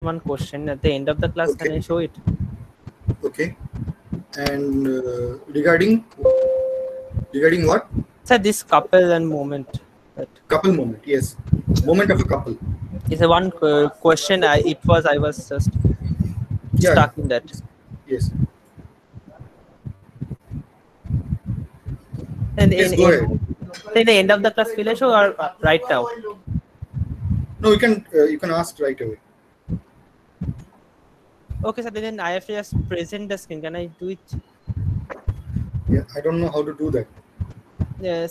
one question at the end of the class. Can I show it? Okay. And regarding what? Sir, this couple and moment. Couple moment. Yes. Moment of a couple. It's a one question. I was just stuck in that. Yes. And Yes, go ahead. in the end of the class, will I show or right now? No, you can ask right away. Okay, sir. Then I have to just present the screen. Can I do it? Yeah, I don't know how to do that.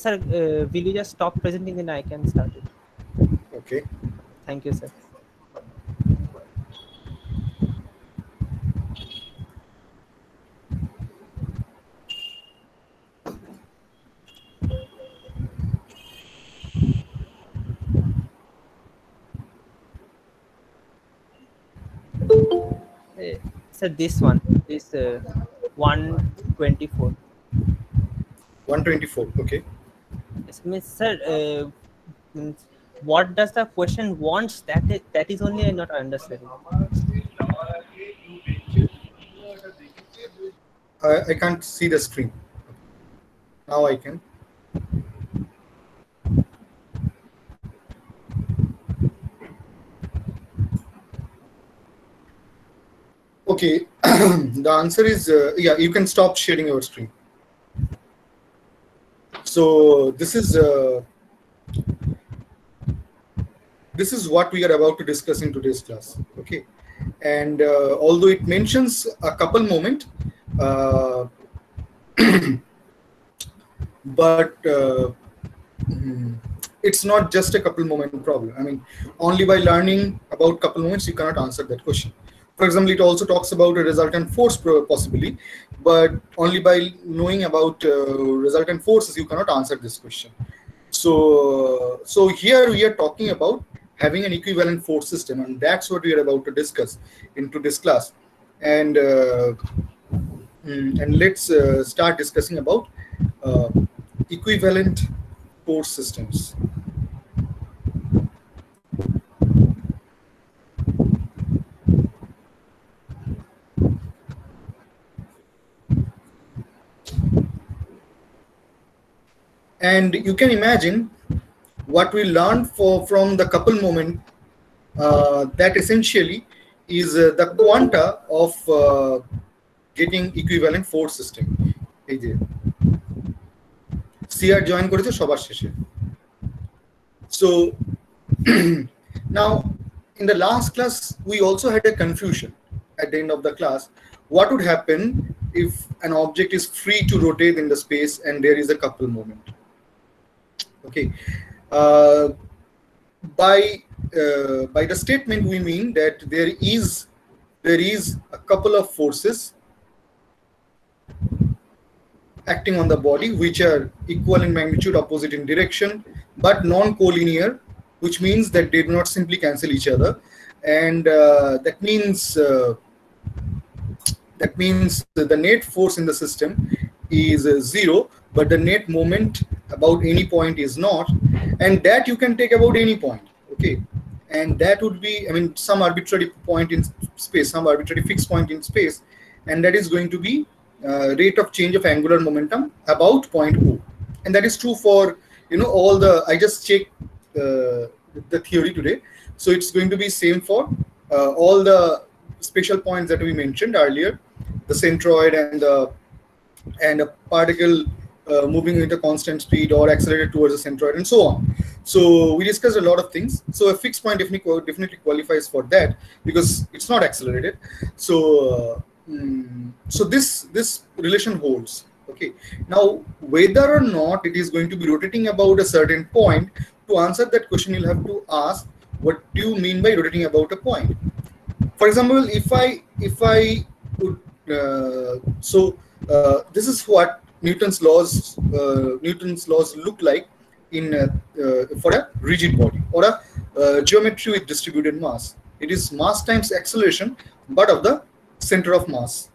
Sir, will you just stop presenting and I can start it? Okay. Thank you, sir. Sir, this 124. 124. Okay. Yes, Miss Sir, what does the question wants? That is only I'm not understanding. I can't see the screen. Now I can. Okay. The answer is yeah. You can stop sharing your screen. So this is what we are about to discuss in today's class. Okay. And although it mentions a couple moment, but it's not just a couple moment problem. I mean, only by learning about couple moments you cannot answer that question. For example, it also talks about a resultant force possibly, but only by knowing about resultant forces you cannot answer this question. So here we are talking about having an equivalent force system, and that's what we are about to discuss into this class. And let's start discussing about equivalent force systems. And you can imagine what we learned from the couple moment, that essentially is the quanta of getting equivalent force system. এই যে CR join করেছে সবার শেষে. So now in the last class we also had a confusion at the end of the class. What would happen if an object is free to rotate in the space and there is a couple moment? Okay. By the statement we mean that there is a couple of forces acting on the body which are equal in magnitude, opposite in direction, but non-collinear, which means that they do not simply cancel each other, and that means the net force in the system is zero, but the net moment about any point is not, and that you can take about any point. Okay, and that would be, I mean, some arbitrary point in space, some arbitrary fixed point in space, and that is going to be rate of change of angular momentum about point O, and that is true for, you know, all the, I just checked the theory today, so it's going to be same for all the special points that we mentioned earlier, the centroid and a particle moving with a constant speed or accelerated towards the centroid and so on. So we discussed a lot of things. So a fixed point definitely qualifies for that because it's not accelerated. So so this relation holds. Okay. Now whether or not it is going to be rotating about a certain point, to answer that question you'll have to ask, what do you mean by rotating about a point? For example, if I would this is what Newton's laws look like in for a rigid body or a geometry with distributed mass. It is mass times acceleration, but of the center of mass.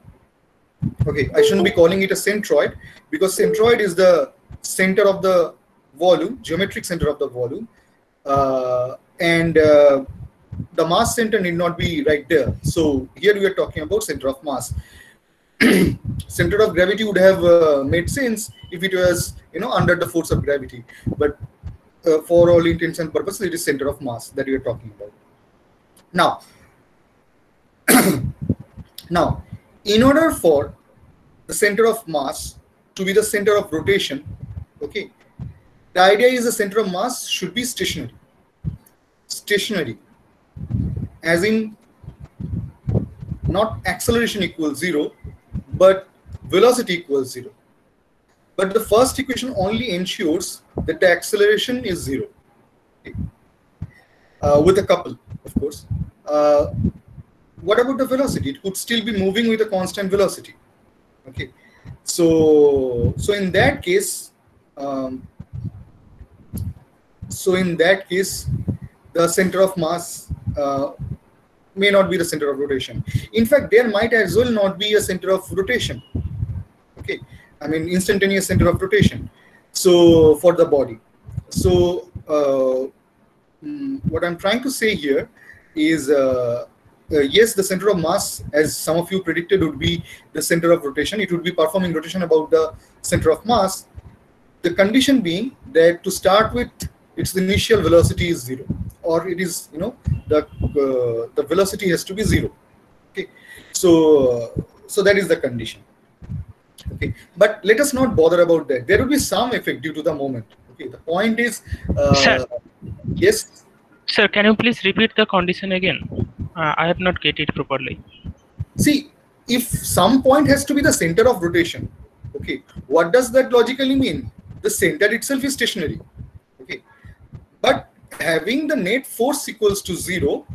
Okay, I shouldn't be calling it a centroid because centroid is the center of the volume, geometric center of the volume, and the mass center need not be right there. So here we are talking about center of mass. Center of gravity would have made sense if it was, under the force of gravity. But for all intents and purposes, it is center of mass that we are talking about. Now, now, in order for the center of mass to be the center of rotation, okay, the idea is the center of mass should be stationary. Stationary, as in not acceleration equals 0, but velocity equals 0. But the first equation only ensures that the acceleration is 0, okay, with a couple, of course. What about the velocity? It could still be moving with a constant velocity. Okay, so in that case, the center of mass may not be the center of rotation. In fact, there might as well not be a center of rotation. Okay, I mean instantaneous center of rotation. So for the body. So what I'm trying to say here is, yes, the center of mass, as some of you predicted, would be the center of rotation. It would be performing rotation about the center of mass. The condition being that to start with, its initial velocity is 0, or it is, the velocity has to be 0. Okay, so that is the condition. Okay, but let us not bother about that. There will be some effect due to the moment. Okay, the point is, Sir. Yes. Sir, can you please repeat the condition again? I have not get it properly. See, if some point has to be the center of rotation, okay, what does that logically mean? The center itself is stationary. Okay, but having the net force equals to 0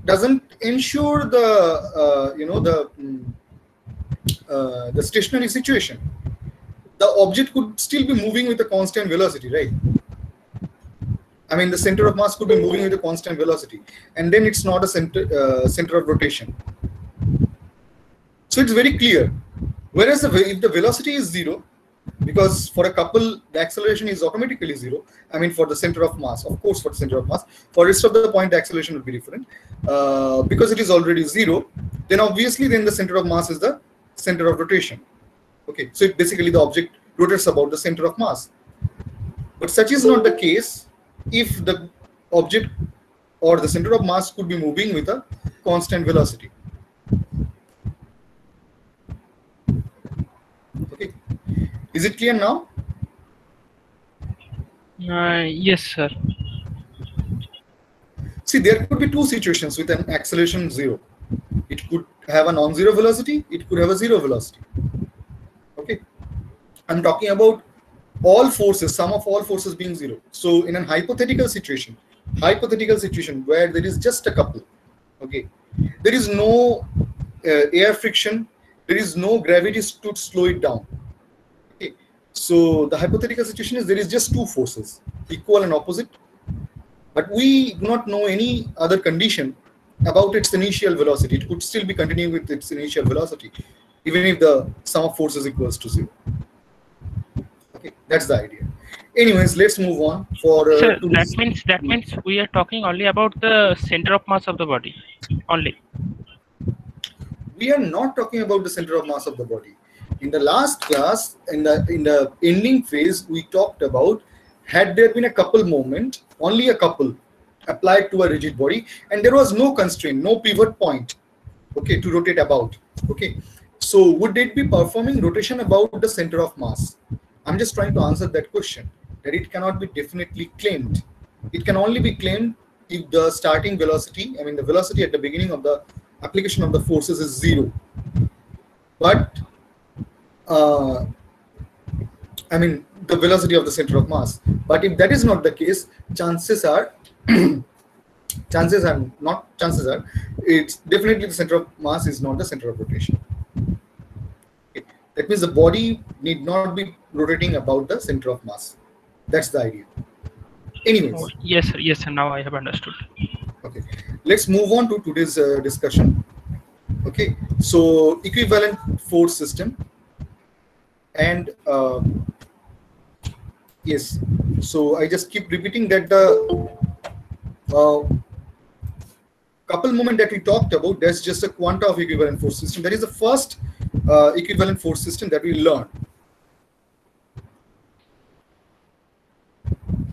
doesn't ensure the the stationary situation. The object could still be moving with a constant velocity, right? I mean, the center of mass could be moving with a constant velocity, and then it's not a center of rotation. So it's very clear. Whereas if the velocity is 0, because for a couple the acceleration is automatically 0. I mean, for the center of mass, of course, for the center of mass. For rest of the point, the acceleration will be different. Because it is already 0, then obviously then the center of mass is the center of rotation. Okay, so basically the object rotates about the center of mass. But such is not the case if the object or the center of mass could be moving with a constant velocity. Okay, is it clear now? Yes, sir. See, there could be two situations with an acceleration 0. It could have a non-zero velocity, it could have a 0 velocity. Okay, I'm talking about all forces, sum of all forces being 0. So in a hypothetical situation where there is just a couple, okay, there is no air friction, there is no gravity to slow it down. Okay, so the hypothetical situation is there is just two forces, equal and opposite, but we do not know any other condition about its initial velocity. It could still be continuing with its initial velocity, even if the sum of forces equals to 0. Okay, that's the idea. Anyways, let's move on. Sir, that means we are talking only about the center of mass of the body only. We are not talking about the center of mass of the body. In the last class, in the ending phase, we talked about, had there been a couple moment, only a couple applied to a rigid body, and there was no constraint, no pivot point, okay, to rotate about. Okay, so would it be performing rotation about the center of mass? I'm just trying to answer that question, that it cannot be definitely claimed. It can only be claimed if the starting velocity, I mean the velocity at the beginning of the application of the forces is 0. But I mean the velocity of the center of mass. But if that is not the case, chances are it's definitely the center of mass is not the center of rotation. Okay. That means the body need not be rotating about the center of mass. That's the idea. Anyways. Oh, yes, sir. Yes, sir. Now I have understood. Okay, let's move on to today's discussion. Okay, so equivalent force system, and yes, so I just keep repeating that the couple moment that we talked about, that's just a quanta of equivalent force system. That is the first equivalent force system that we learned.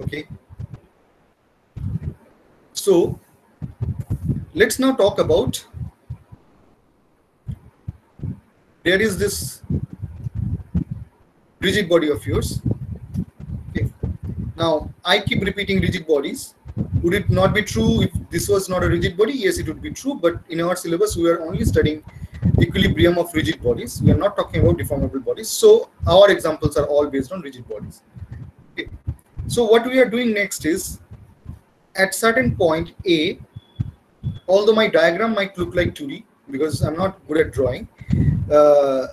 Okay. So let's now talk about, there is this rigid body of yours. Okay. Now I keep repeating rigid bodies. Would it not be true if this was not a rigid body? Yes, it would be true, but in our syllabus we are only studying equilibrium of rigid bodies. We are not talking about deformable bodies. So our examples are all based on rigid bodies. Okay. So what we are doing next is, at certain point A, although my diagram might look like 2D because I'm not good at drawing, the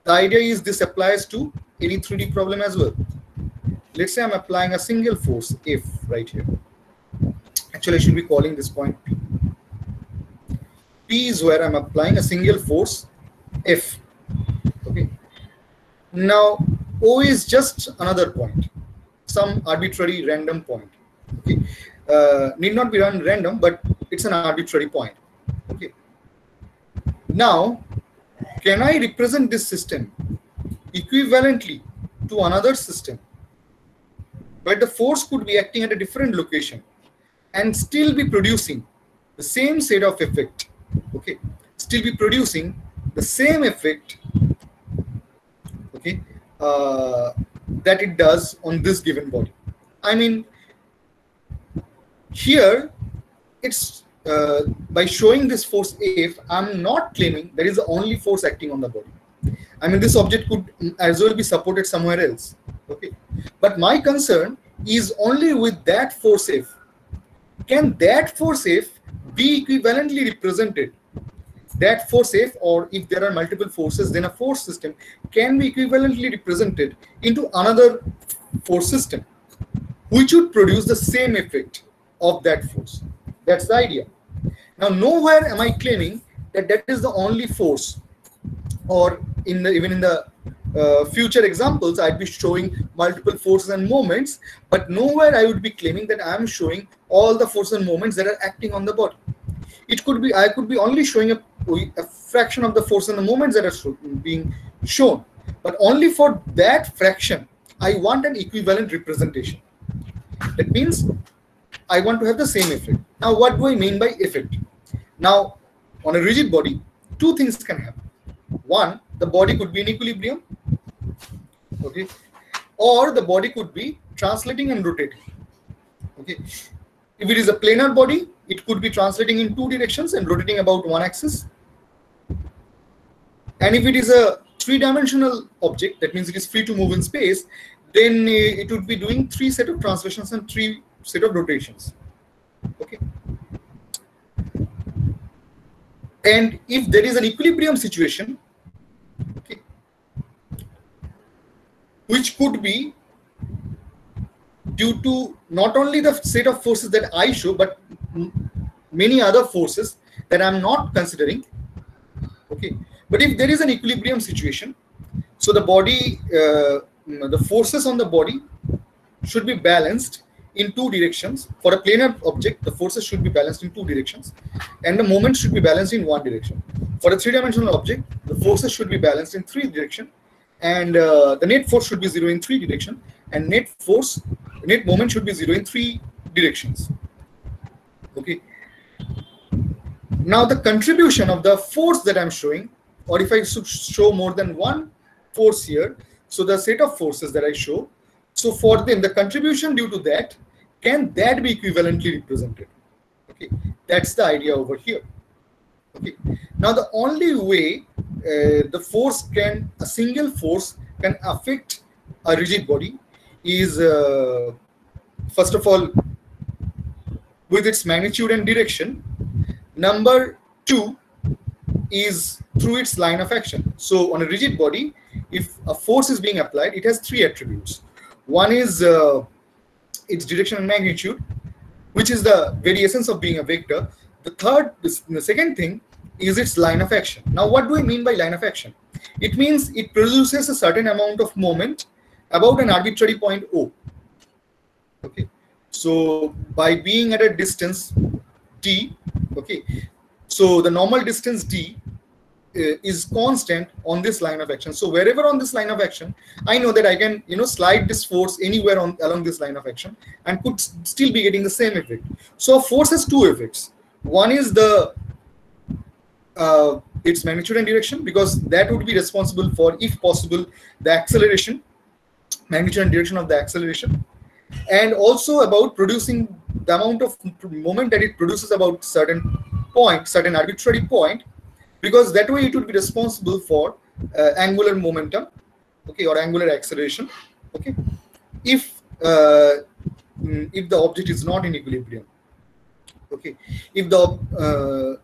idea is this applies to any 3D problem as well. Let's say I'm applying a single force F right here. Actually, I should be calling this point P. P is where I'm applying a single force F. Okay. Now O is just another point, some arbitrary random point. Okay. Need not be random, but it's an arbitrary point. Okay. Now, can I represent this system equivalently to another system, but the force could be acting at a different location and still be producing the same set of effect? Okay, still be producing the same effect, okay, that it does on this given body. I mean, here it's by showing this force F, I'm not claiming there is the only force acting on the body. I mean, this object could as well be supported somewhere else. Okay, but my concern is only with that force F. Can that force F be equivalently represented? That force F, or if there are multiple forces, then a force system can be equivalently represented into another force system, which would produce the same effect of that force. That's the idea. Now, nowhere am I claiming that that is the only force, or in the, even in the future examples, I'd be showing multiple forces and moments, but nowhere I would be claiming that I'm showing all the forces and moments that are acting on the body. It could be, I could be only showing a fraction of the force and the moments that are being shown, but only for that fraction, I want an equivalent representation. That means I want to have the same effect. Now, what do I mean by effect? Now, on a rigid body, two things can happen. One, the body could be in equilibrium, okay, or the body could be translating and rotating. Okay, if it is a planar body, it could be translating in two directions and rotating about one axis. And if it is a three-dimensional object, that means it is free to move in space, then it would be doing three set of translations and three set of rotations. Okay. And if there is an equilibrium situation, okay, which could be due to not only the set of forces that I show, but many other forces that I'm not considering. Okay, but if there is an equilibrium situation, so the body, the forces on the body should be balanced in two directions. For a planar object, the forces should be balanced in two directions, and the moment should be balanced in one direction. For a three-dimensional object, the forces should be balanced in three directions, and the net force should be zero in three directions, and net moment should be zero in three directions. Okay. Now, the contribution of the force that I'm showing, or if I show more than one force here, so the set of forces that I show, so for them, the contribution due to that, can that be equivalently represented? Okay, that's the idea over here. Okay, now the only way the force can, a single force can affect a rigid body is, first of all, with its magnitude and direction. Number two is through its line of action. So on a rigid body, if a force is being applied, it has three attributes. One is its direction and magnitude, which is the very essence of being a vector. The second thing is its line of action. Now, what do I mean by line of action? It means it produces a certain amount of moment about an arbitrary point O. Okay, so by being at a distance d, okay, so the normal distance d is constant on this line of action. So wherever on this line of action, I know that I can, you know, slide this force anywhere on along this line of action and could still be getting the same effect. So a force has two effects. One is the its magnitude and direction, because that would be responsible for, if possible, the acceleration, magnitude and direction of the acceleration, and also about producing the amount of moment that it produces about certain point, certain arbitrary point, because that way it would be responsible for angular momentum, okay, or angular acceleration, okay, if the object is not in equilibrium, okay. If the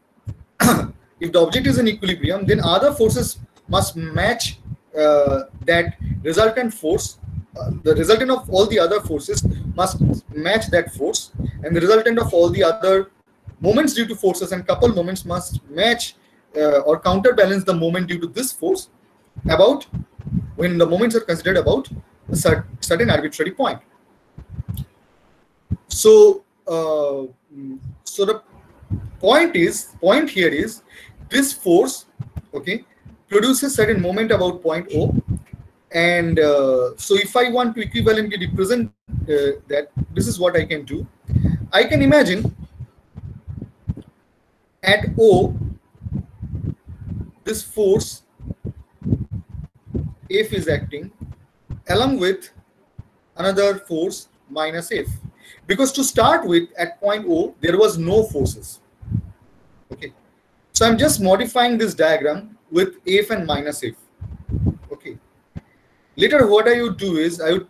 if the object is in equilibrium, then other forces must match that resultant force. The resultant of all the other forces must match that force, and the resultant of all the other moments due to forces and coupled moments must match or counterbalance the moment due to this force about when the moments are considered about a certain arbitrary point. So, so the point here is this force, okay, produces certain moment about point O, and so if I want to equivalently represent that, this is what I can do. I can imagine at O, this force F is acting along with another force minus F, because to start with at point O there was no forces, okay. So I'm just modifying this diagram with F and minus F, okay. Later what I would do is I would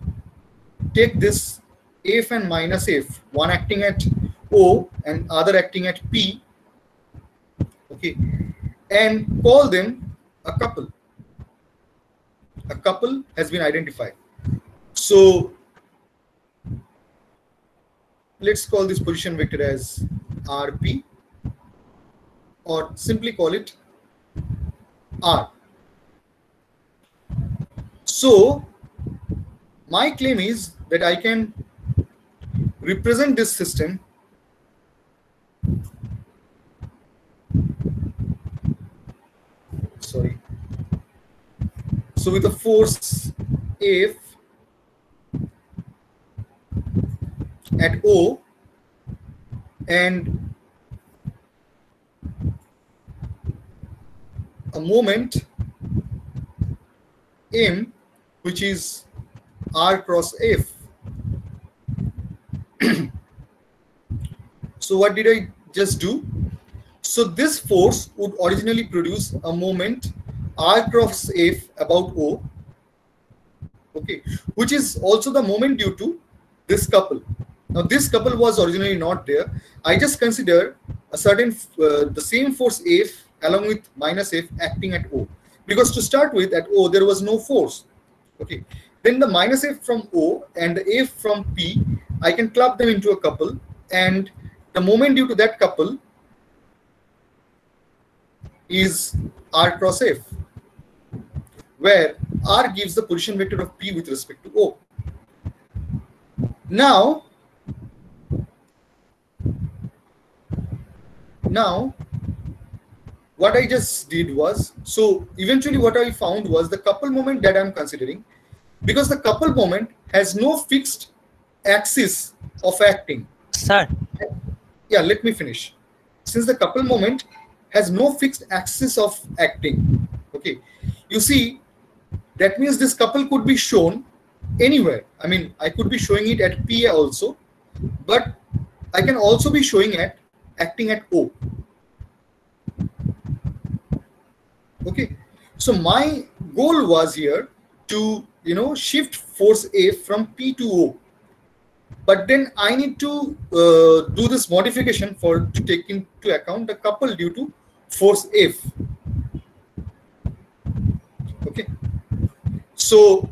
take this F and minus F, one acting at O and other acting at P, okay, and call them a couple. A couple has been identified. So let's call this position vector as RP, or simply call it R. So my claim is that I can represent this system so with a force F at O and a moment M, which is R cross F. So what did I just do? So this force would originally produce a moment R cross F about O, okay, which is also the moment due to this couple. Now this couple was originally not there. I just consider a certain the same force F along with minus F acting at O, because to start with at O there was no force, okay. Then the minus F from O and the F from P, I can club them into a couple, and the moment due to that couple is R cross F, where R gives the position vector of P with respect to O. Now what I just did was, so eventually what I found was the couple moment that I'm considering, because the couple moment has no fixed axis of acting. Sir. Yeah, let me finish. Since the couple moment has no fixed axis of acting, okay, you see, that means this couple could be shown anywhere. I mean, I could be showing it at P also, but I can also be showing it acting at O. Okay, so my goal was here to, you know, shift force F from P to O, but then I need to do this modification to take into account the couple due to force F. Okay, so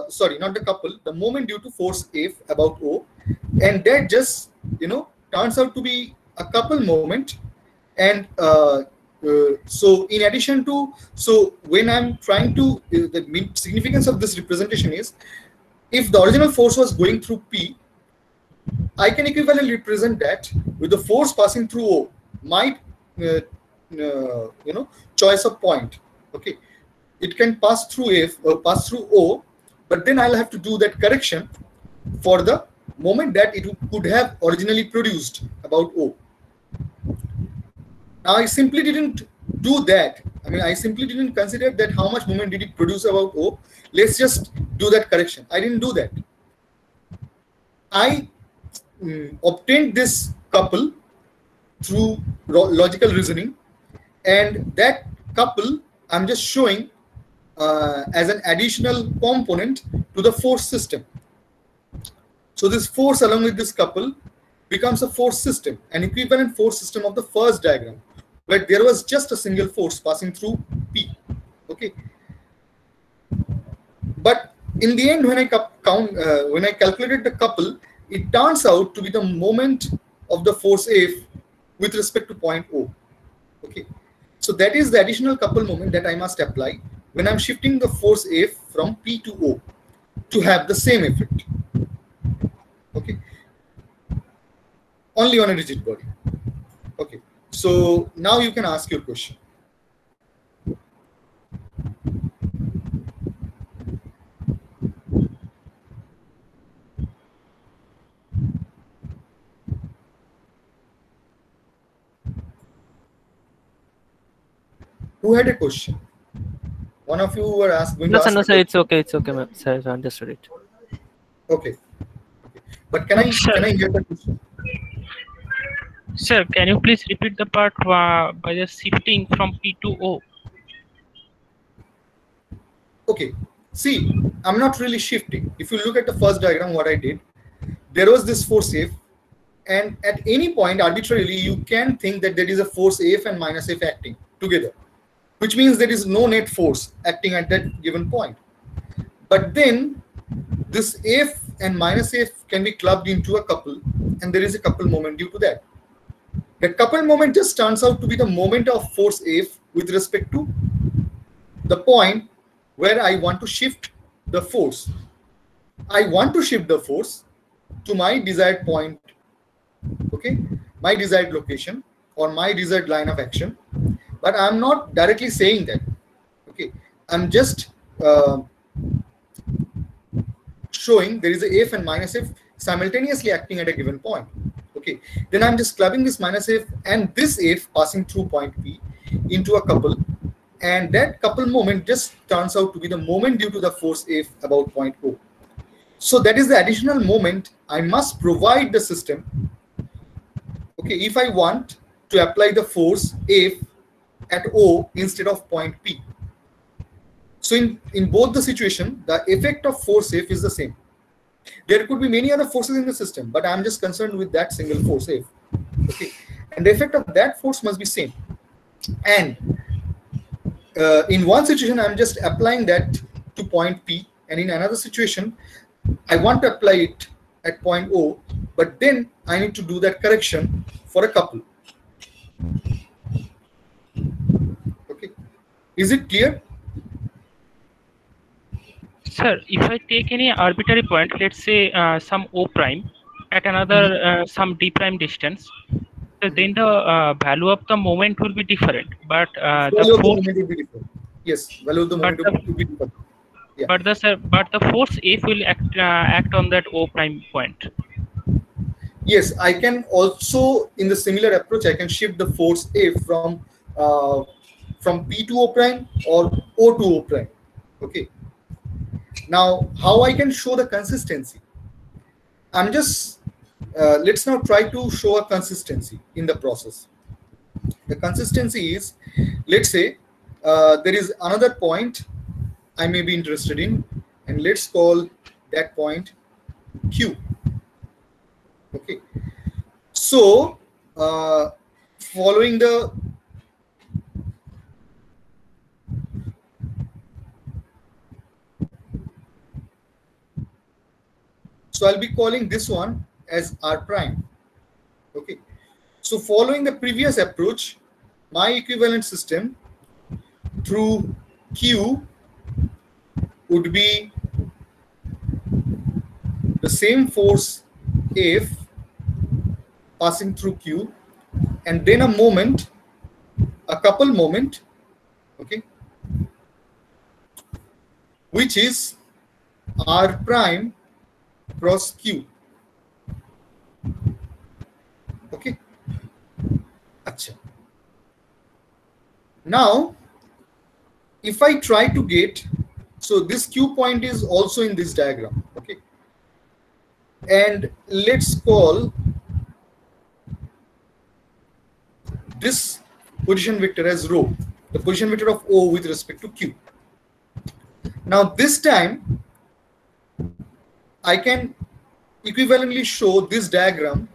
sorry, not the couple, the moment due to force F about O, and that just, you know, turns out to be a couple moment. And so in addition to, so when I'm trying to, the significance of this representation is, if the original force was going through P, I can equivalently represent that with the force passing through O, my choice of point. Okay, it can pass through F or pass through O, but then I'll have to do that correction for the moment that it could have originally produced about O. Now I simply didn't do that. I mean, I simply didn't consider that how much moment did it produce about O. Let's just do that correction. I didn't do that. I obtained this couple through logical reasoning, and that couple I'm just showing as an additional component to the force system. So this force along with this couple becomes a force system, an equivalent force system of the first diagram, where there was just a single force passing through P. Okay, but in the end, when I calculated the couple, it turns out to be the moment of the force F with respect to point O. Okay, so that is the additional couple moment that I must apply when I'm shifting the force F from P to O to have the same effect. Okay, only on a rigid body. Okay, so now you can ask your question. Who had a question? One of you were asking. No, sir, no, sir. It's okay. It's okay, ma'am. Sir, I understood it. Okay. But can I hear the question? Sir, can you please repeat the part by the shifting from P to O? Okay. See, I'm not really shifting. If you look at the first diagram, what I did, there was this force F, and at any point arbitrarily you can think that there is a force F and minus F acting together, which means there is no net force acting at that given point. But then this F and minus F can be clubbed into a couple, and there is a couple moment due to that. That couple moment just turns out to be the moment of force F with respect to the point where I want to shift the force. I want to shift the force to my desired point, okay, my desired location or my desired line of action, but I'm not directly saying that. Okay, I'm just showing there is a F and minus F simultaneously acting at a given point. Okay, then I'm just clubbing this minus F and this F passing through point P into a couple, and that couple moment just turns out to be the moment due to the force F about point O. So that is the additional moment I must provide the system. Okay, if I want to apply the force F at O instead of point P. So in both the situation, the effect of force F is the same. There could be many other forces in the system, but I'm just concerned with that single force F. Okay, and the effect of that force must be same. And in one situation, I'm just applying that to point P, and in another situation, I want to apply it at point O, but then I need to do that correction for a couple. Okay, is it clear? Sir, if I take any arbitrary point, let's say some O prime at another some D prime distance, so then the value of the moment will be different. But value of the moment will be different. Yes, value of the moment will be different. Yeah. But the force F will act on that O prime point. Yes, I can also, in the similar approach, I can shift the force F from P to O prime or O to O prime. Okay. Now, how I can show the consistency? I'm just let's now try to show a consistency in the process. The consistency is, let's say there is another point I may be interested in, and let's call that point Q. Okay, so following the I'll be calling this one as R prime. Okay, so following the previous approach, my equivalent system through Q would be the same force F passing through Q, and then a moment, a couple moment, okay, which is R prime cross Q. Okay. Achha. Now, if I try to get, so this Q point is also in this diagram, okay, and let's call this position vector as rho, the position vector of O with respect to Q. Now this time I can equivalently show this diagram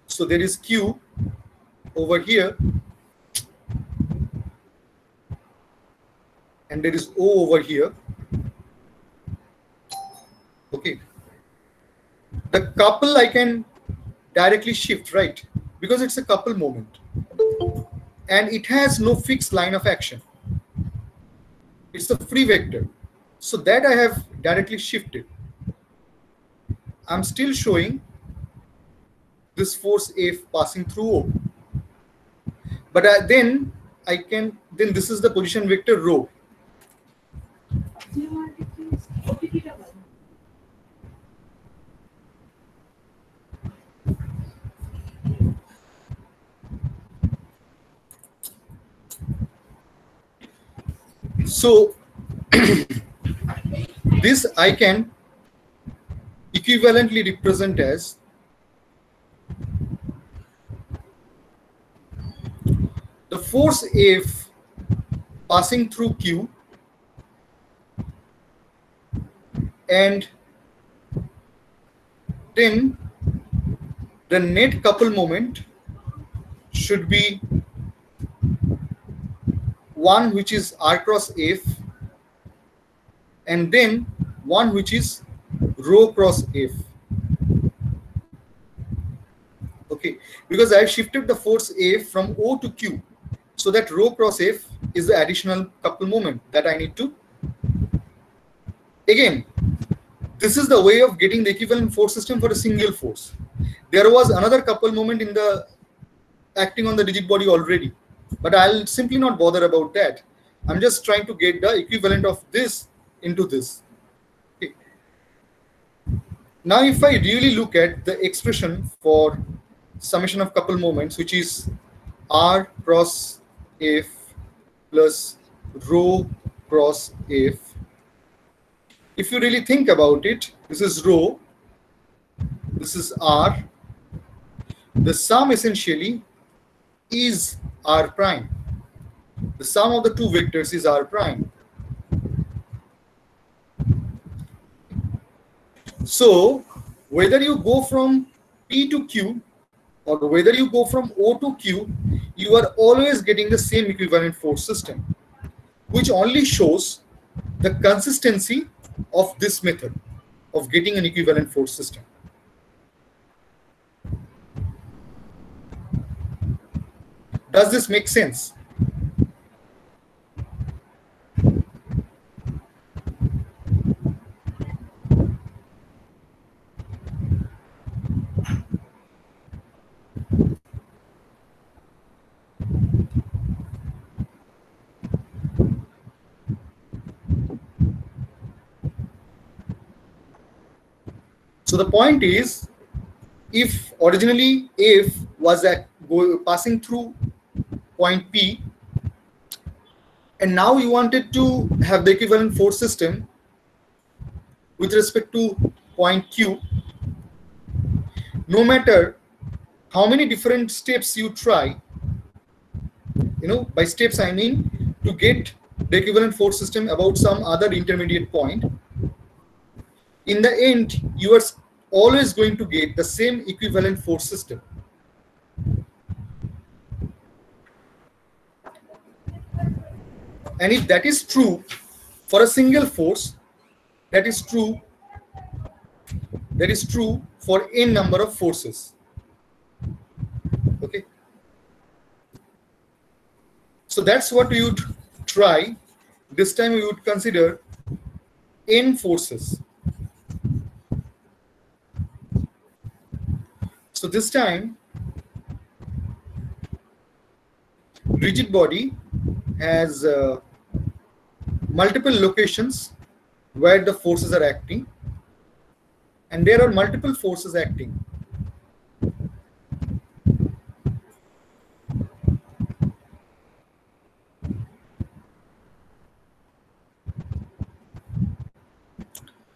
so there is Q over here and there is O over here. Okay, the couple I can directly shift, right, because it's a couple moment and it has no fixed line of action. It's a free vector, so that I have directly shifted. I'm still showing this force F passing through O, but then this is the position vector rho. So this I can equivalently represent as the force F passing through Q and then the net couple moment should be one which is R cross F and then one which is rho cross F. Okay, because I have shifted the force F from O to Q, so that rho cross F is the additional couple moment that I need to. Again, this is the way of getting the equivalent force system for a single force. There was another couple moment in the acting on the rigid body already, but I'll simply not bother about that. I'm just trying to get the equivalent of this into this. Okay. Now, if I really look at the expression for summation of couple moments, which is R cross F plus rho cross F, if you really think about it, this is rho, this is R. The sum essentially is R prime. The sum of the two vectors is R prime. So whether you go from P to Q or whether you go from O to Q, you are always getting the same equivalent force system, which only shows the consistency of this method of getting an equivalent force system. Does this make sense? So the point is, if originally F was passing through point P, and now you wanted to have the equivalent force system with respect to point Q, no matter how many different steps you try, by steps I mean to get the equivalent force system about some other intermediate point, in the end you are always going to get the same equivalent force system. And if that is true for a single force, that is true for n number of forces. Okay, so that's what we would try. This time we would consider n forces. So this time, rigid body has multiple locations where the forces are acting, and there are multiple forces acting.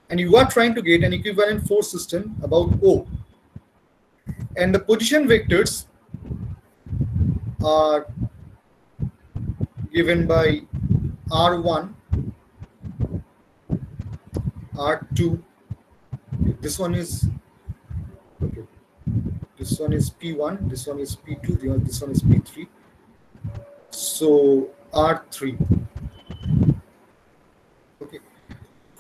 And you are trying to get an equivalent force system about O. And the position vectors are given by R1, R2. This one is okay. This one is P1. This one is P2. This one is P3. So R3. Okay.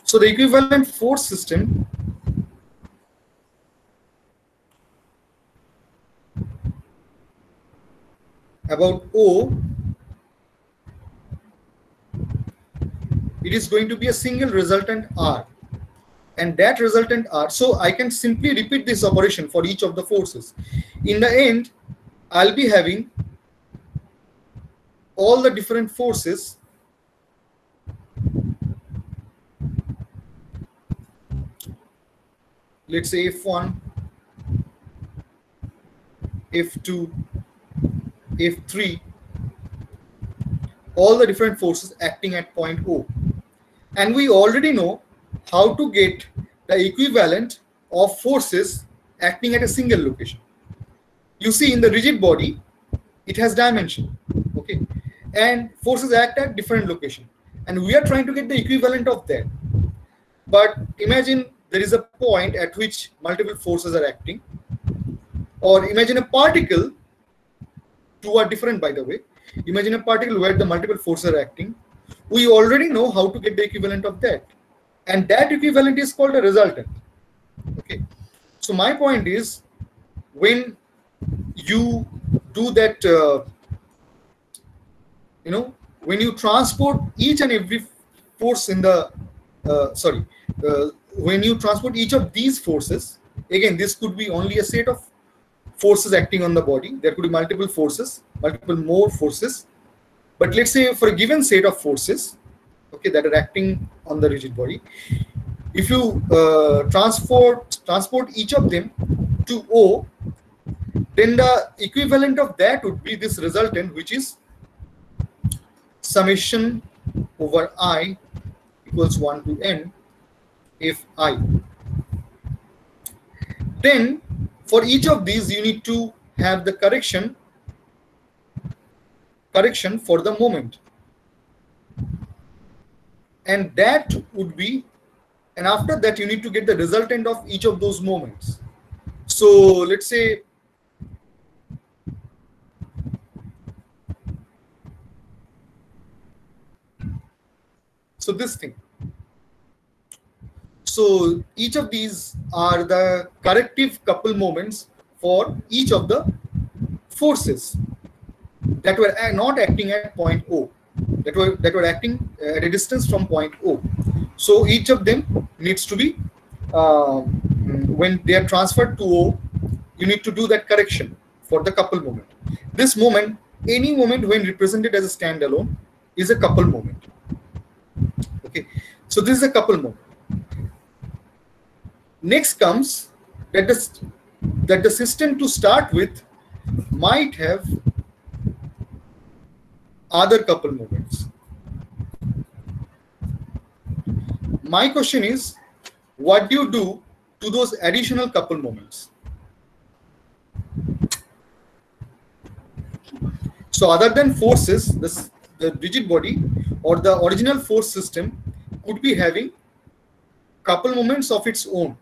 So the equivalent force system about O, it is going to be a single resultant R, and that resultant R, so I can simply repeat this operation for each of the forces. In the end, I'll be having all the different forces let's say F1, F2, F3, all the different forces acting at point O. And we already know how to get the equivalent of forces acting at a single location. You see, in the rigid body, it has dimension, okay, and forces act at different location, and we are trying to get the equivalent of that. But imagine there is a point at which multiple forces are acting, or imagine a particle. Two are different, by the way. Imagine a particle where the multiple forces are acting. We already know how to get the equivalent of that, and that equivalent is called a resultant. Okay, so my point is, when you do that, when you transport each and every force in the when you transport each of these forces, again, this could be only a set of forces acting on the body. There could be multiple forces, multiple more forces. But let's say for a given set of forces, okay, that are acting on the rigid body, if you transport each of them to O, then the equivalent of that would be this resultant, which is summation over I equals 1 to n if I. Then for each of these, you need to have the correction for the moment, and that would be, and after that you need to get the resultant of each of those moments. So let's say this thing. So each of these are the corrective couple moments for each of the forces that were not acting at point O, that were acting at a distance from point O. So each of them needs to be, when they are transferred to O, you need to do that correction for the couple moment. This moment, any moment when represented as a standalone, is a couple moment. Okay, so this is a couple moment. Next comes that the system to start with might have other couple moments. My question is, what do you do to those additional couple moments? So other than forces, the rigid body or the original force system could be having couple moments of its own.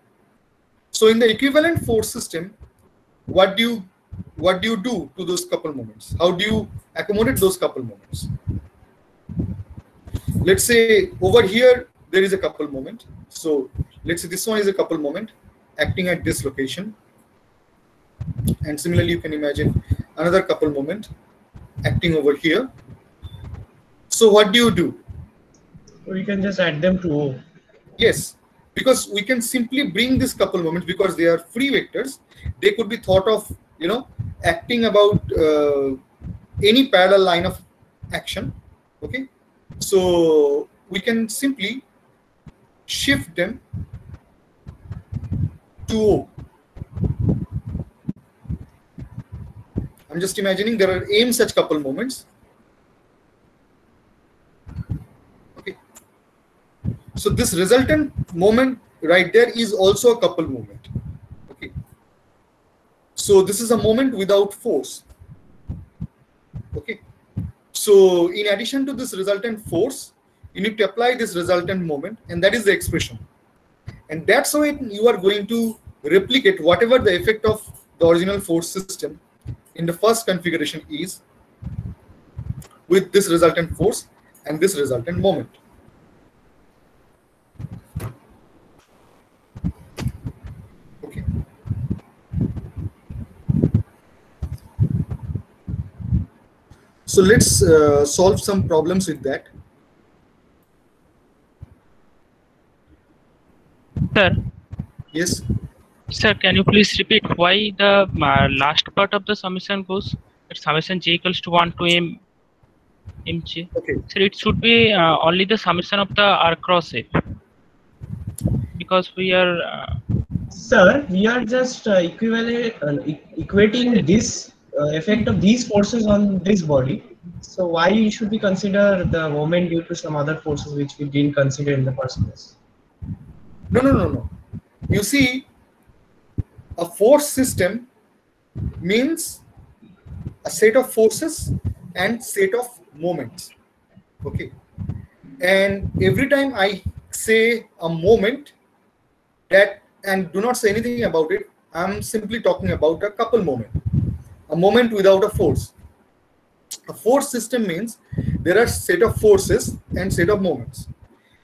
So in the equivalent force system, what do you do to those couple moments? How do you accommodate those couple moments? Let's say over here there is a couple moment. So let's say this one is a couple moment acting at this location, and similarly you can imagine another couple moment acting over here. So what do you do? So you can just add them to O. Yes, because we can simply bring this couple moments because they are free vectors. They could be thought of, acting about any parallel line of action. Okay, so we can simply shift them to O. I'm just imagining there are m such couple moments. Okay, so this resultant moment right there is also a couple moment. Okay, so this is a moment without force. Okay, so in addition to this resultant force, you need to apply this resultant moment, and that is the expression. And that's how you are going to replicate whatever the effect of the original force system in the first configuration is with this resultant force and this resultant moment. Okay. So let's solve some problems with that. Sir, Yes. sir, can you please repeat why the last part of the summation goes? Summation j equals to 1 to m mj. Okay. So it should be only the summation of the r cross f, because we are. Sir, we are just equating this effect of these forces on this body. So why should we consider the moment due to some other forces which we didn't consider in the first place? No. You see, a force system means a set of forces and set of moments. Okay, and every time I say a moment, that, and do not say anything about it, I'm simply talking about a couple moment, a moment without a force. A force system means there are set of forces and set of moments.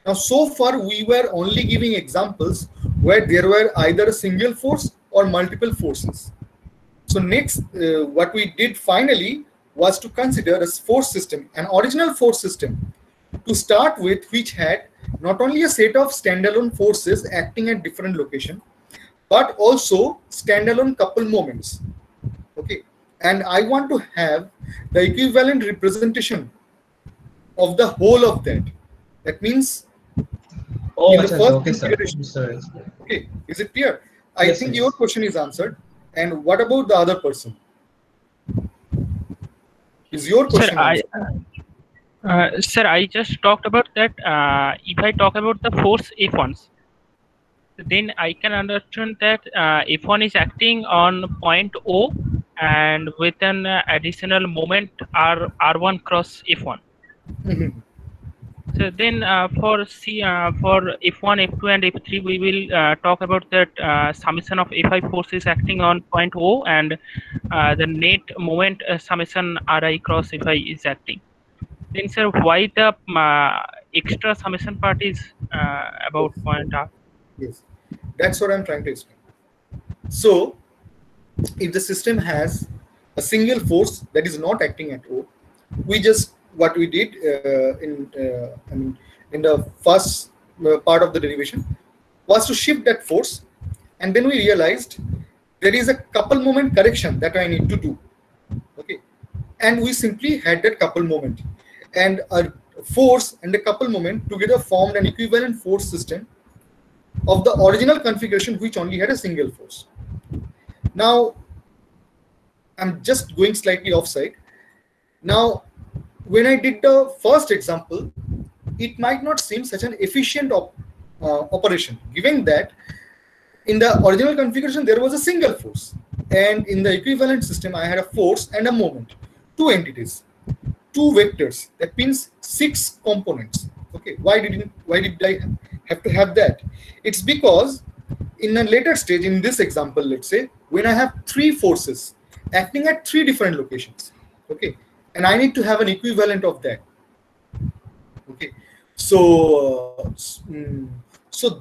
Now, so far we were only giving examples where there were either a single force or multiple forces. So next, what we did finally was to consider a force system, an original force system to start with, which had not only a set of standalone forces acting at different locations, but also standalone couple moments. Okay, and I want to have the equivalent representation of the whole of that. That means in the first configuration. Okay, is it clear? I think your question is answered. And what about the other person? Is your question answered? Sir, I just talked about that. If I talk about the force F1s, then I can understand that F1 is acting on point O and with an additional moment R1 cross F1. Mm-hmm. So then for F1, F2 and F3, we will talk about that summation of Fi forces acting on point O and the net moment summation Ri cross Fi is acting. Then sir, why the extra summation part is about point R? Yes, that's what I'm trying to explain. So if the system has a single force that is not acting at O, we just, what we did in the first part of the derivation was to shift that force, and then we realized there is a couple moment correction that I need to do. Okay, and we simply had that couple moment, and a force and a couple moment together formed an equivalent force system of the original configuration, which only had a single force. Now I'm just going slightly offside. Now, when I did the first example, it might not seem such an efficient operation, given that in the original configuration there was a single force, and in the equivalent system I had a force and a moment, two entities, two vectors. That means 6 components. Okay, why did I have to have that? It's because in a later stage, in this example, let's say, when I have 3 forces acting at 3 different locations, okay, and I need to have an equivalent of that. Okay, so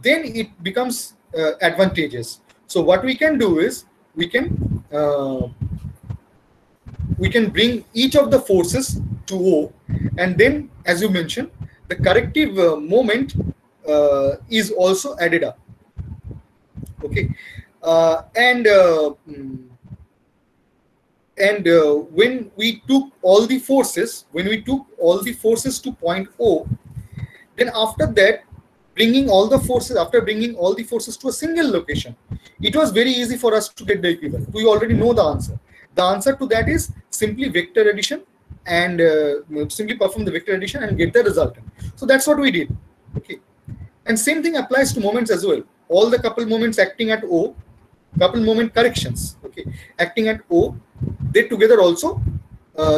then it becomes advantageous. So what we can do is we can bring each of the forces to O, and then, as you mentioned, the corrective moment is also added up. Okay, when we took all the forces, to point O, then after that, after bringing all the forces to a single location, it was very easy for us to get the equivalent. We already know the answer. The answer to that is simply vector addition, and simply perform the vector addition and get the resultant. So that's what we did. Okay, and same thing applies to moments as well. All the couple moments acting at O, couple moment corrections, okay, acting at O, they together also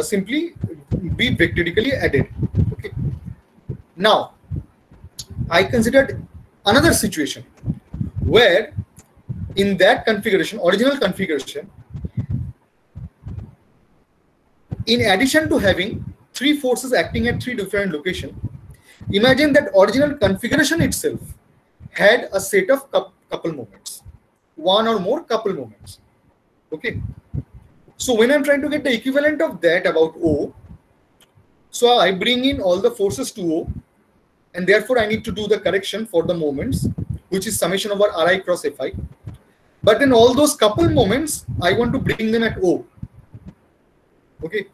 simply be vectorically added. Okay, now I considered another situation where in that configuration, original configuration, in addition to having three forces acting at three different locations, imagine that original configuration itself had a set of couple moments, one or more couple moments. Okay, so when I'm trying to get the equivalent of that about O, so I bring in all the forces to O, and therefore I need to do the correction for the moments, which is summation over Ri cross Fi. But in all those couple moments, I want to bring them at O. Okay,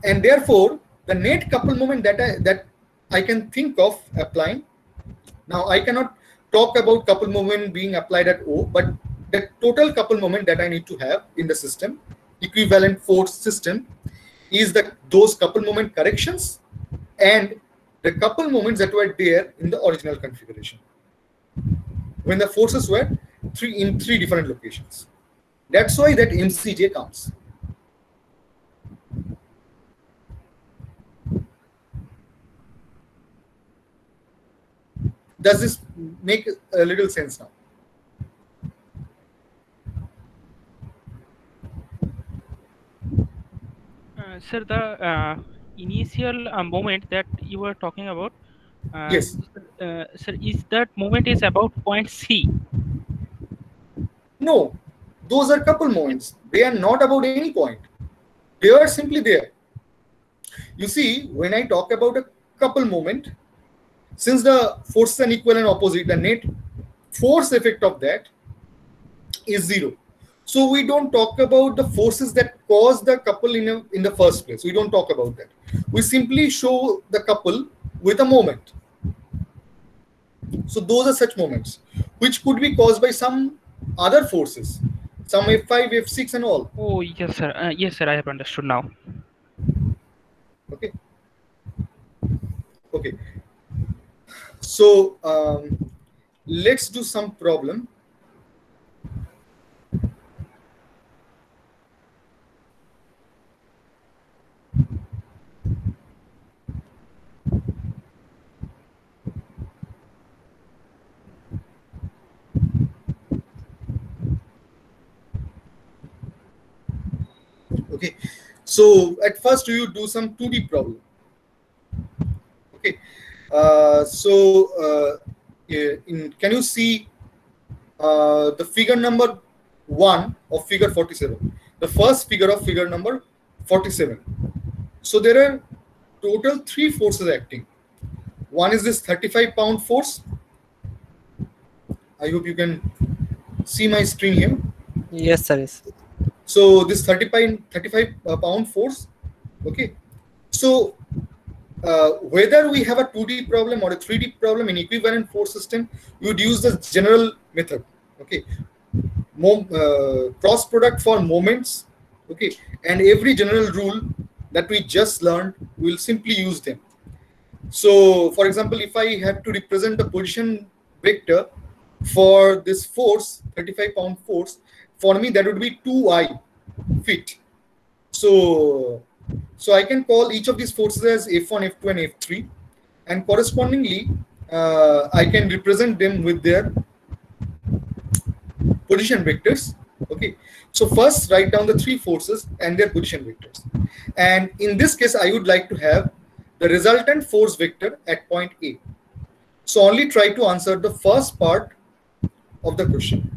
and therefore the net couple moment that I can think of applying. Now I cannot talk about couple moment being applied at O, but the total couple moment that I need to have in the system, equivalent force system, is those couple moment corrections and the couple moments that were there in the original configuration when the forces were in three different locations. That's why that MCJ counts. Does this make a little sense now? Sir, the initial moment that you were talking about, yes, sir, is that moment is about point C? No, those are couple moments. They are not about any point. They are simply there. You see, when I talk about a couple moment, since the forces are equal and opposite, the net force effect of that is zero. So we don't talk about the forces that cause the couple in the first place. We don't talk about that. We simply show the couple with a moment. So those are such moments which could be caused by some other forces, some F5, F6 and all. Oh, yes, sir. Yes, sir. I have understood now. Okay. Okay. So let's do some problem. Okay, so at first you do some 2D problem. Okay, can you see the figure number 1 of figure 47, the first figure of figure number 47? So there are total 3 forces acting. One is this 35-pound force. I hope you can see my screen here. Yes, sir. Yes. So this 35-pound force. Okay, so whether we have a 2D problem or a 3D problem in equivalent force system, we would use the general method. Okay, cross product for moments. Okay, and every general rule that we just learned, we will simply use them. So for example, if I have to represent the position vector for this force, 35-pound force, for me that would be 2I feet. So I can call each of these forces as F1, F2 and F3, and correspondingly I can represent them with their position vectors. Okay, so first write down the 3 forces and their position vectors, and in this case I would like to have the resultant force vector at point A. So only try to answer the first part of the question,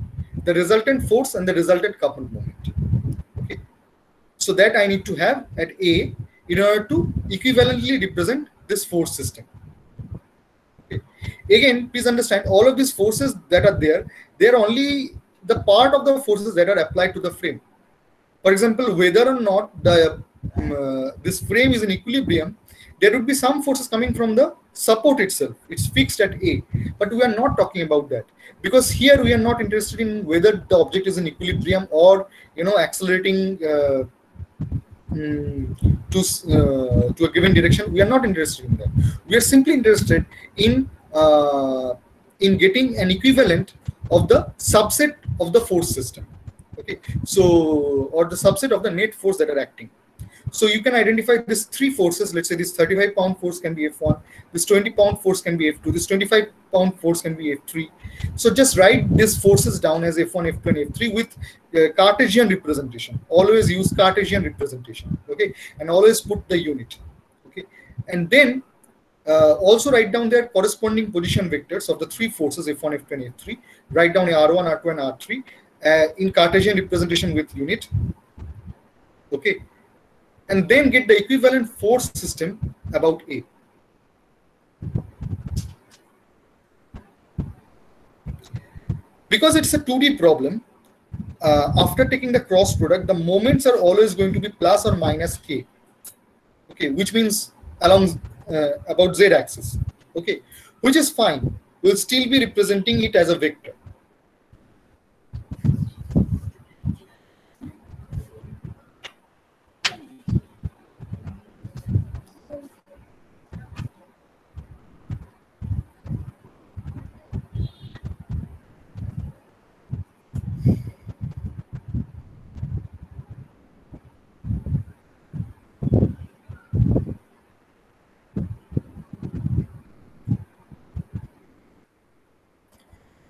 the resultant force and the resultant coupled moment. Okay, so that I need to have at A in order to equivalently represent this force system. Okay. Again, please understand, all of these forces that are there, they are only the part of the forces that are applied to the frame. For example, whether or not the this frame is in equilibrium, there would be some forces coming from the support itself. It's fixed at A, but we are not talking about that, because here we are not interested in whether the object is in equilibrium or, you know, accelerating to a given direction. We are not interested in that. We are simply interested in getting an equivalent of the subset of the force system. Okay, so, or the subset of the net force that are acting. So you can identify these three forces. Let's say this 35-pound force can be F1, this 20-pound force can be F2, this 25-pound force can be F3. So just write these forces down as F1, F2, and F3 with Cartesian representation. Always use Cartesian representation. Okay, and always put the unit. Okay, and then also write down their corresponding position vectors of the three forces F1, F2, and F3. Write down R1, R2, and R3 in Cartesian representation with unit. Okay, and then get the equivalent force system about A. Because it's a 2D problem, after taking the cross product, the moments are always going to be plus or minus K. Okay, which means along about Z axis. Okay, which is fine. We'll still be representing it as a vector.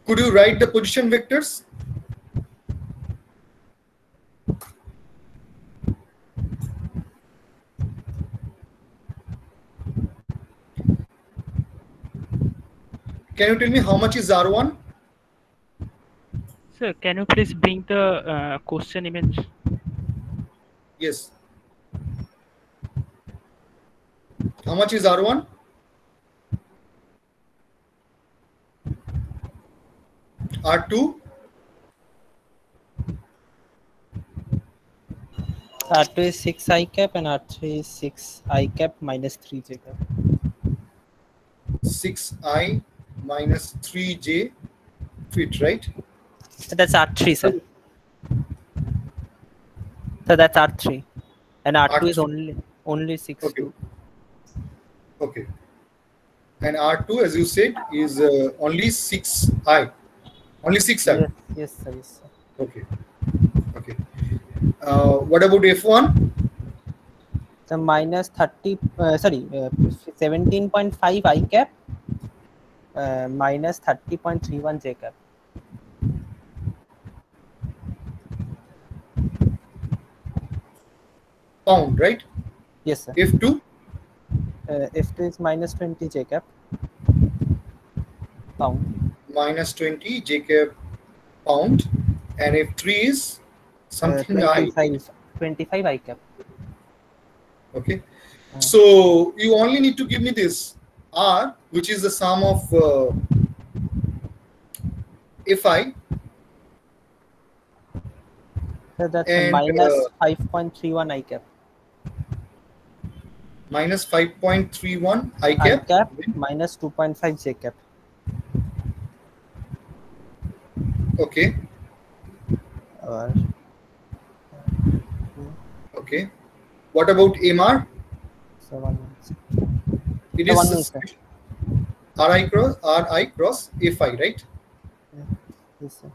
Could you write the position vectors? Can you tell me how much is R1? Sir, can you please bring the question image? Yes. How much is R1? R2? R2 is 6 I cap and R3 is 6 I cap minus 3 J cap. 6I minus 3J feet, right? So that's R3, sir. So that's R3. And R2 is only 6. Okay. Okay. And R2, as you said, is only 6I. Only 6I. Yes, yes, sir. Yes, sir. Okay. Okay. What about F1? So minus 30, 17.5 I cap minus 30.31 J cap. Pound, right? Yes, sir. F2? F2 is minus 20 J cap pound. Minus 20 J cap pound. And F3 is something I. 25 I cap. Okay. So you only need to give me this R, which is the sum of Fi. So that's And, minus 5.31 I cap. Minus 5.31 I I cap. cap minus 2.5 J cap. Okay. Or Okay. What about MR? so one. It The one is is Ri cross Fi, right? Yes, sir.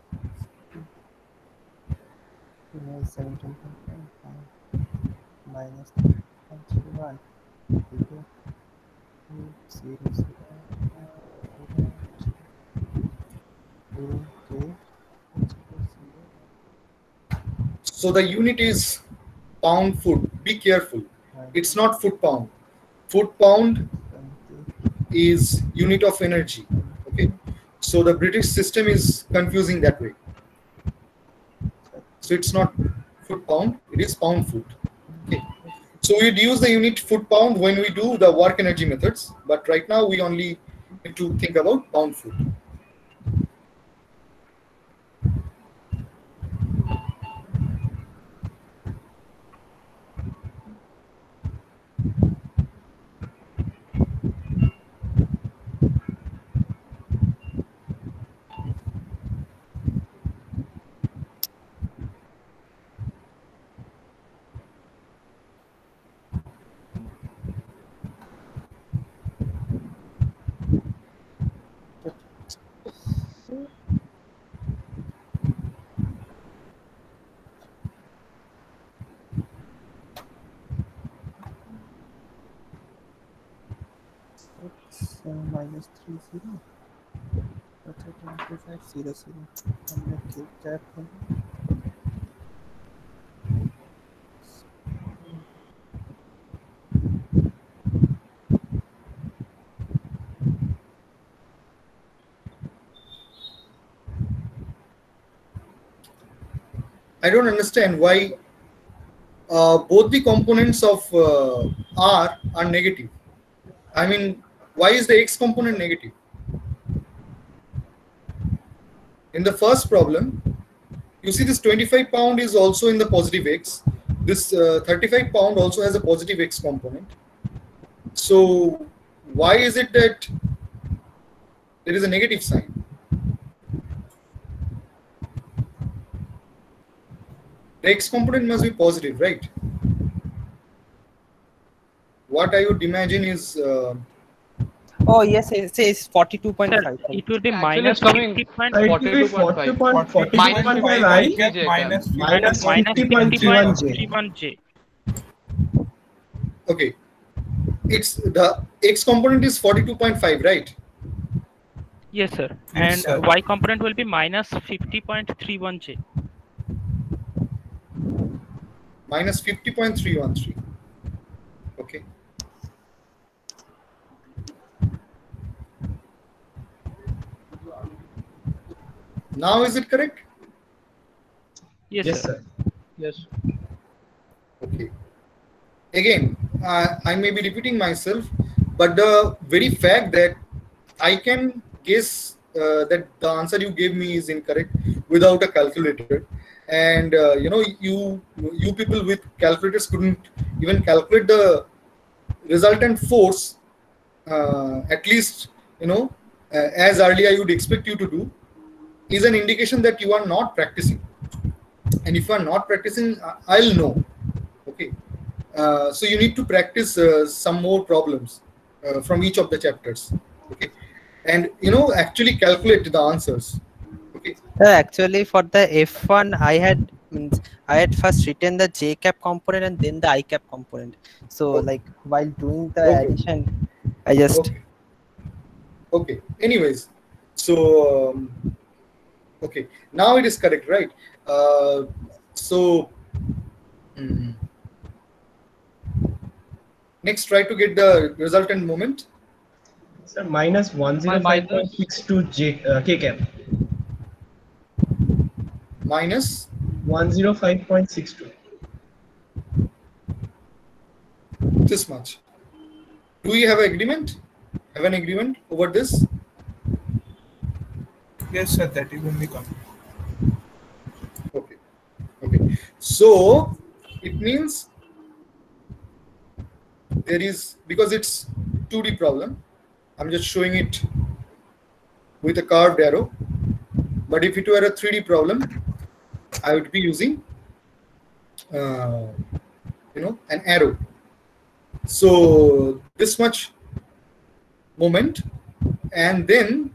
17.5 minus 2.31. So the unit is pound foot. Be careful. It's not foot pound. Foot pound is unit of energy. Okay. So the British system is confusing that way. So it's not foot pound, it is pound foot. Okay. So we'd use the unit foot pound when we do the work energy methods, but right now we only need to think about bound foot. Minus 30. That's a 2500. I'm gonna keep that one. I don't understand why both the components of R are negative. I mean, why is the X component negative? In the first problem, you see this 25 pound is also in the positive X. This 35 pound also has a positive X component. So why is it that there is a negative sign? The X component must be positive, right? What I would imagine is Oh yes, it says 42.5. Sir, it will be Actually, minus it's coming 50.5. It will be 42.5. 40.5 I minus minus 50.31 50.31J. J. okay. It's the X component is 42.5, right? Yes, sir. Yes, And sir. Y component will be minus 50.31 J. Minus 50.313. Okay. Now is it correct? Yes, Yes, sir. sir. Yes. Okay. Again, I may be repeating myself, but the very fact that I can guess that the answer you gave me is incorrect without a calculator, and you people with calculators couldn't even calculate the resultant force, at least as earlier I would expect you to do, is an indication that you are not practicing. And if you are not practicing, I'll know. Okay. So you need to practice some more problems from each of the chapters. Okay. And actually calculate the answers. Okay. Actually, for the F1, I had first written the J cap component and then the I cap component. So Okay. like while doing the Okay. addition, I just Okay. Anyways, so okay, now it is correct, right? So next, try to get the resultant moment. Sir, minus 105.62 K cap. Minus 105.62. this much. Do we have an agreement? Have an agreement over this? Yes, sir. That is only coming. Okay. Okay. So it means there is, because it's 2D problem, I'm just showing it with a curved arrow. But if it were a 3D problem, I would be using an arrow. So this much moment, and then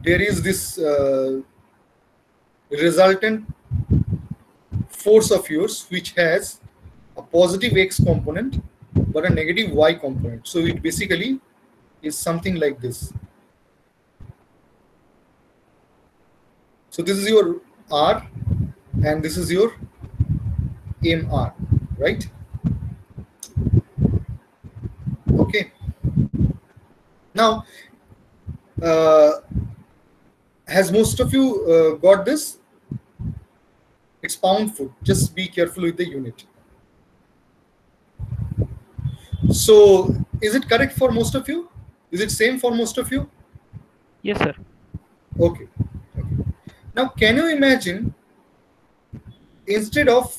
there is this resultant force of yours which has a positive X component but a negative Y component. So it basically is something like this. So this is your R and this is your MR, right? Okay. Now, has most of you got this? It's pound foot. Just be careful with the unit. So is it correct for most of you? Is it same for most of you? Yes, sir. Okay. Now, can you imagine, instead of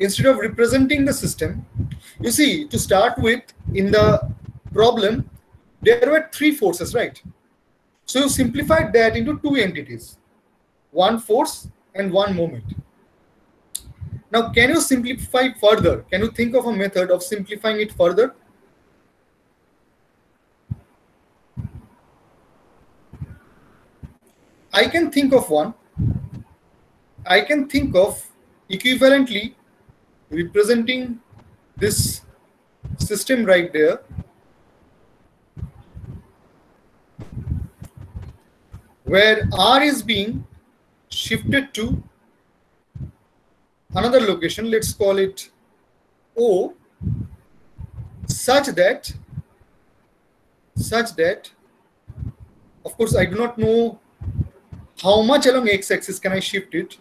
representing the system, you see, to start with, in the problem, there were 3 forces, right? So you simplified that into 2 entities, one force and one moment. Now, can you simplify further? Can you think of a method of simplifying it further? I can think of one. I can think of equivalently representing this system right there, where R is being shifted to another location, let's call it O, such that, of course, I do not know how much along x-axis can I shift it.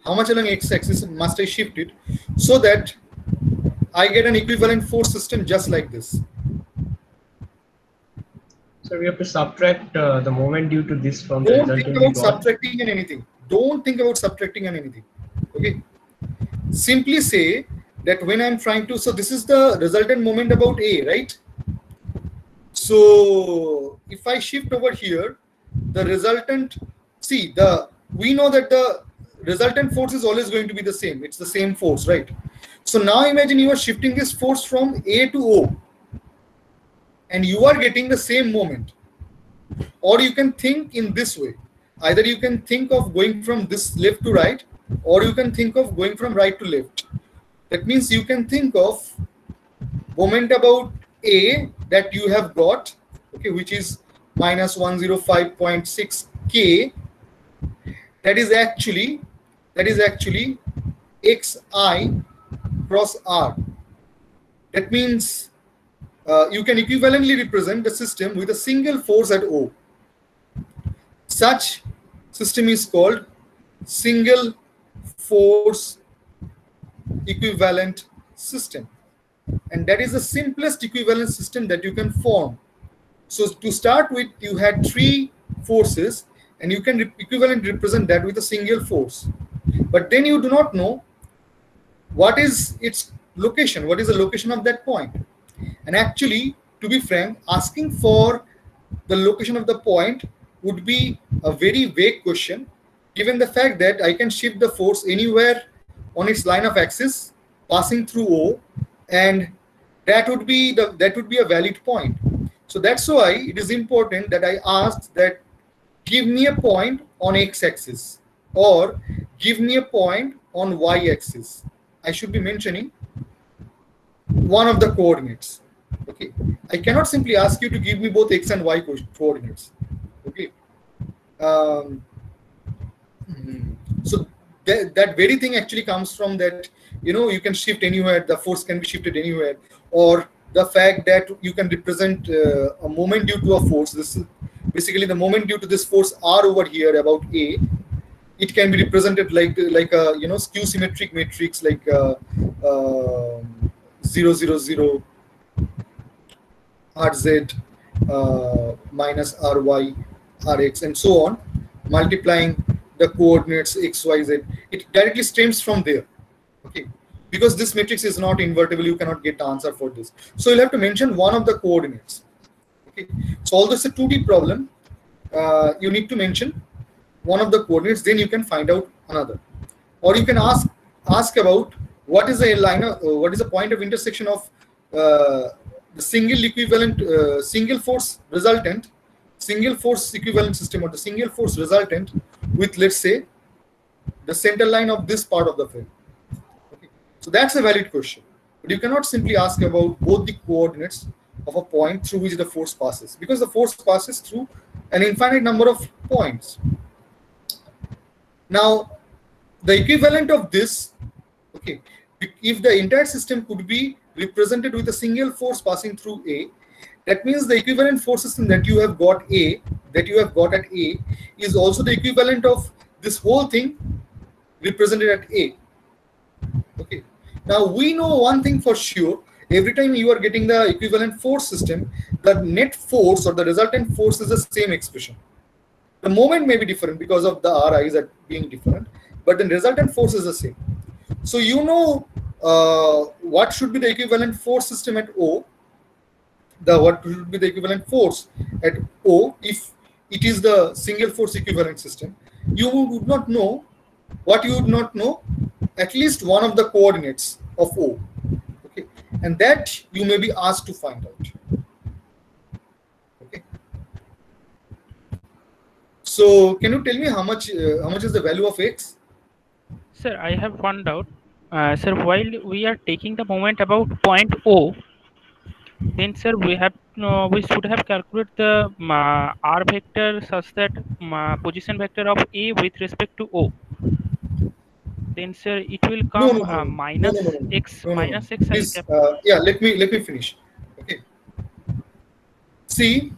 How much along x-axis must I shift it so that I get an equivalent force system just like this? So we have to subtract the moment due to this from the Don't result think we about got. subtracting and anything. Don't think about subtracting and anything. Okay. Simply say that when I'm trying to, so this is the resultant moment about A, right? So if I shift over here, the resultant, see, we know that the resultant force is always going to be the same. It's the same force, right? So now imagine you are shifting this force from A to O, and you are getting the same moment. Or you can think in this way. Either you can think of going from this left to right, or you can think of going from right to left. That means you can think of moment about A that you have got, okay, which is minus 105.6 K. That is actually xi cross R. That means you can equivalently represent the system with a single force at O. Such system is called single force equivalent system, and that is the simplest equivalent system that you can form. So to start with, you had 3 forces, and you can equivalently represent that with a single force. But then you do not know what is its location, what is the location of that point. And actually, to be frank, asking for the location of the point would be a very vague question, given the fact that I can shift the force anywhere on its line of axis passing through O, and that would be a valid point. So that's why it is important that I asked that give me a point on x-axis or give me a point on y-axis. I should be mentioning one of the coordinates. Okay, I cannot simply ask you to give me both x and y coordinates. Okay, so that very thing actually comes from that, you can shift anywhere, the force can be shifted anywhere, or the fact that you can represent a moment due to a force. This is basically the moment due to this force R over here about A. It can be represented like a skew symmetric matrix, like 0, 0, 0 RZ minus RY RX and so on, multiplying the coordinates x, y, z. It directly stems from there. Okay, because this matrix is not invertible, you cannot get the answer for this. So you'll have to mention one of the coordinates. Okay, so although it's a 2D problem, you need to mention one of the coordinates, then you can find out another. Or you can ask about what is a line of, what is the point of intersection of the single equivalent single force resultant, single force equivalent system, or the single force resultant with, let's say, the center line of this part of the frame. Okay. So that's a valid question, but you cannot simply ask about both the coordinates of a point through which the force passes, because the force passes through an infinite number of points. Now, the equivalent of this, okay, if the entire system could be represented with a single force passing through A, that means the equivalent force system that you have got at A is also the equivalent of this whole thing represented at A. Okay. Now we know one thing for sure: every time you are getting the equivalent force system, the net force or the resultant force is the same expression. The moment may be different because of the Ri's that being different, but the resultant force is the same. So you know what should be the equivalent force system at O, what should be the equivalent force at O if it is the single force equivalent system. You would not know what you would not know, at least one of the coordinates of O. Okay, and that you may be asked to find out. Okay. So can you tell me how much is the value of X? Sir, I have one doubt. Sir, while we are taking the moment about point O, then sir, we should have calculated the r vector such that position vector of A with respect to O. Then sir, it will come minus x minus x. Please, yeah, let me finish. Okay. See,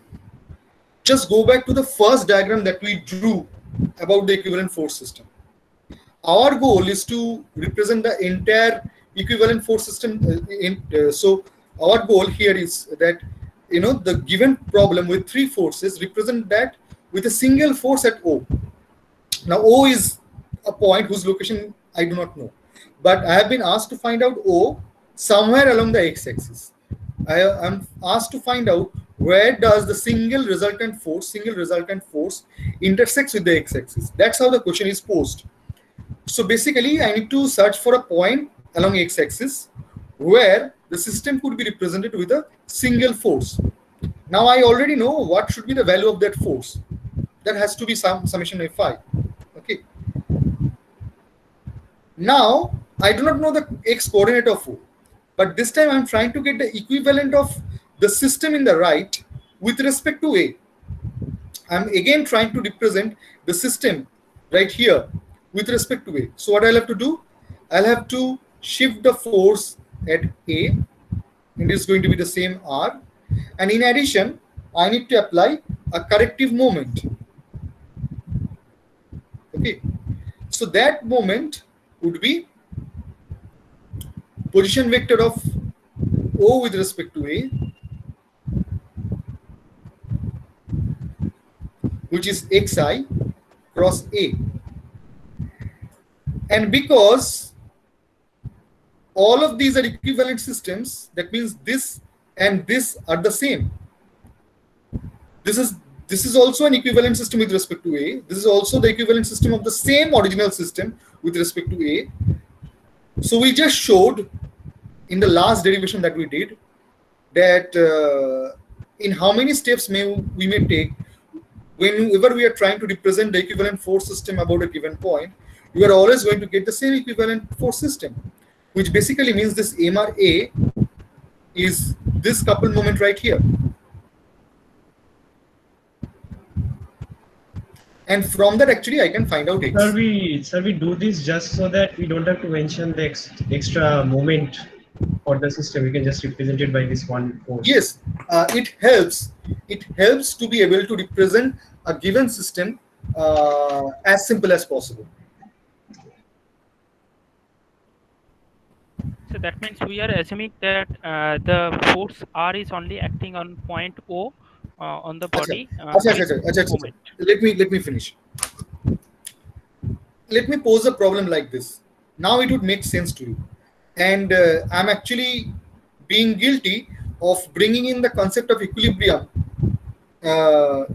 just go back to the first diagram that we drew about the equivalent force system. Our goal is to represent the entire equivalent force system. So our goal here is that, you know, the given problem with three forces, represent that with a single force at O. Now O is a point whose location I do not know, but I have been asked to find out O somewhere along the x-axis. I am asked to find out where does the single resultant force intersects with the x-axis. That's how the question is posed. So basically, I need to search for a point along x-axis where the system could be represented with a single force. Now I already know what should be the value of that force. That has to be summation Fi. Okay. Now I do not know the x coordinate of O, but this time I'm trying to get the equivalent of the system in the right with respect to A. I'm again trying to represent the system right here with respect to A. So what I'll have to do, I'll have to shift the force at A, and it's going to be the same R. And in addition, I need to apply a corrective moment. Okay. So that moment would be position vector of O with respect to A, which is xi cross A. And because all of these are equivalent systems, that means this and this are the same. This is also an equivalent system with respect to A. This is also the equivalent system of the same original system with respect to A. So we just showed in the last derivation that we did that in how many steps we may take whenever we are trying to represent the equivalent force system about a given point, you are always going to get the same equivalent force system, which basically means this MR A is this coupled moment right here. And from that, actually, I can find out X. Sir, we do this just so that we don't have to mention the extra moment for the system. We can just represent it by this one force. Yes, it helps. It helps to be able to represent a given system as simple as possible. So that means we are assuming that the force R is only acting on point O on the body. Let me finish. Let me pose a problem like this. Now it would make sense to you. And I'm actually being guilty of bringing in the concept of equilibrium, again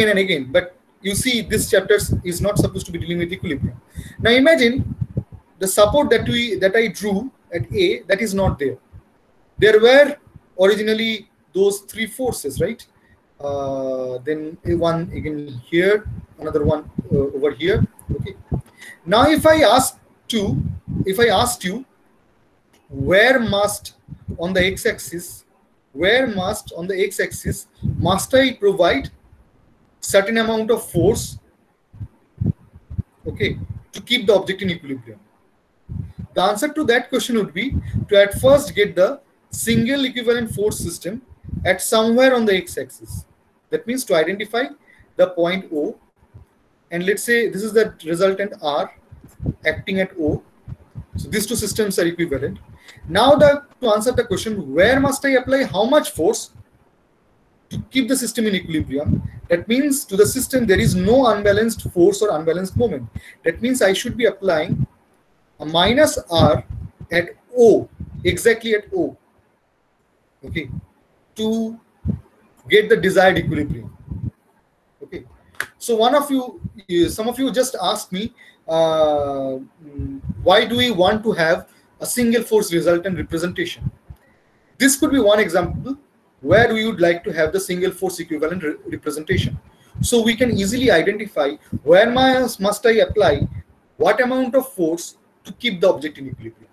and again. But you see, this chapter is not supposed to be dealing with equilibrium. Now imagine the support that I drew at A, that is not there. There were originally those three forces, right? Then one again here, another one over here. Okay. Now, if I asked you where must on the x-axis, must I provide certain amount of force, okay, to keep the object in equilibrium? The answer to that question would be to at first get the single equivalent force system at somewhere on the x-axis. That means to identify the point O, and let's say this is the resultant R acting at O. So these two systems are equivalent. Now to answer the question, where must I apply how much force to keep the system in equilibrium? That means to the system there is no unbalanced force or unbalanced moment. That means I should be applying a minus R at O, exactly at O, okay, to get the desired equilibrium. Okay, so some of you just asked me, why do we want to have a single force resultant representation? This could be one example where we would like to have the single force equivalent representation. So we can easily identify where must I apply what amount of force to keep the object in equilibrium.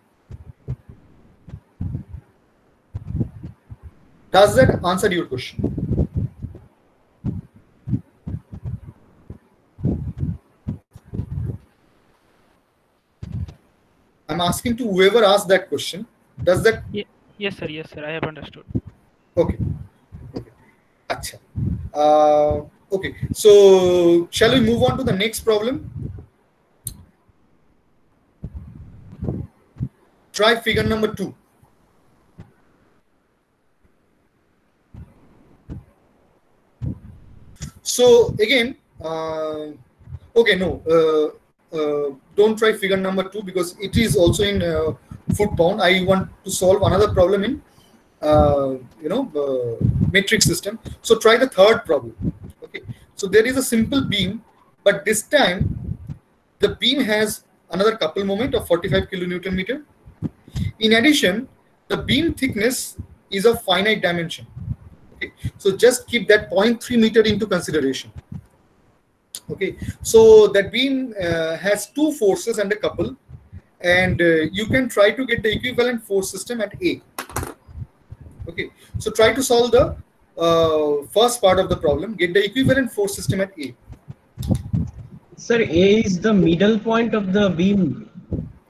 Does that answer your question? I'm asking to whoever asked that question. Does that? Yes, sir. Yes, sir. I have understood. Okay. Okay. Achha. Okay. So shall we move on to the next problem? Try figure number 2. So again, okay, no, don't try figure number 2 because it is also in foot-bound. I want to solve another problem in metric system. So try the third problem. Okay, so there is a simple beam, but this time the beam has another couple moment of 45 kilonewton meter. In addition, the beam thickness is of finite dimension. Okay, so just keep that 0.3 meter into consideration. Okay, so that beam has two forces and a couple, and you can try to get the equivalent force system at A. Okay, so try to solve the first part of the problem, get the equivalent force system at A. Sir, A is the middle point of the beam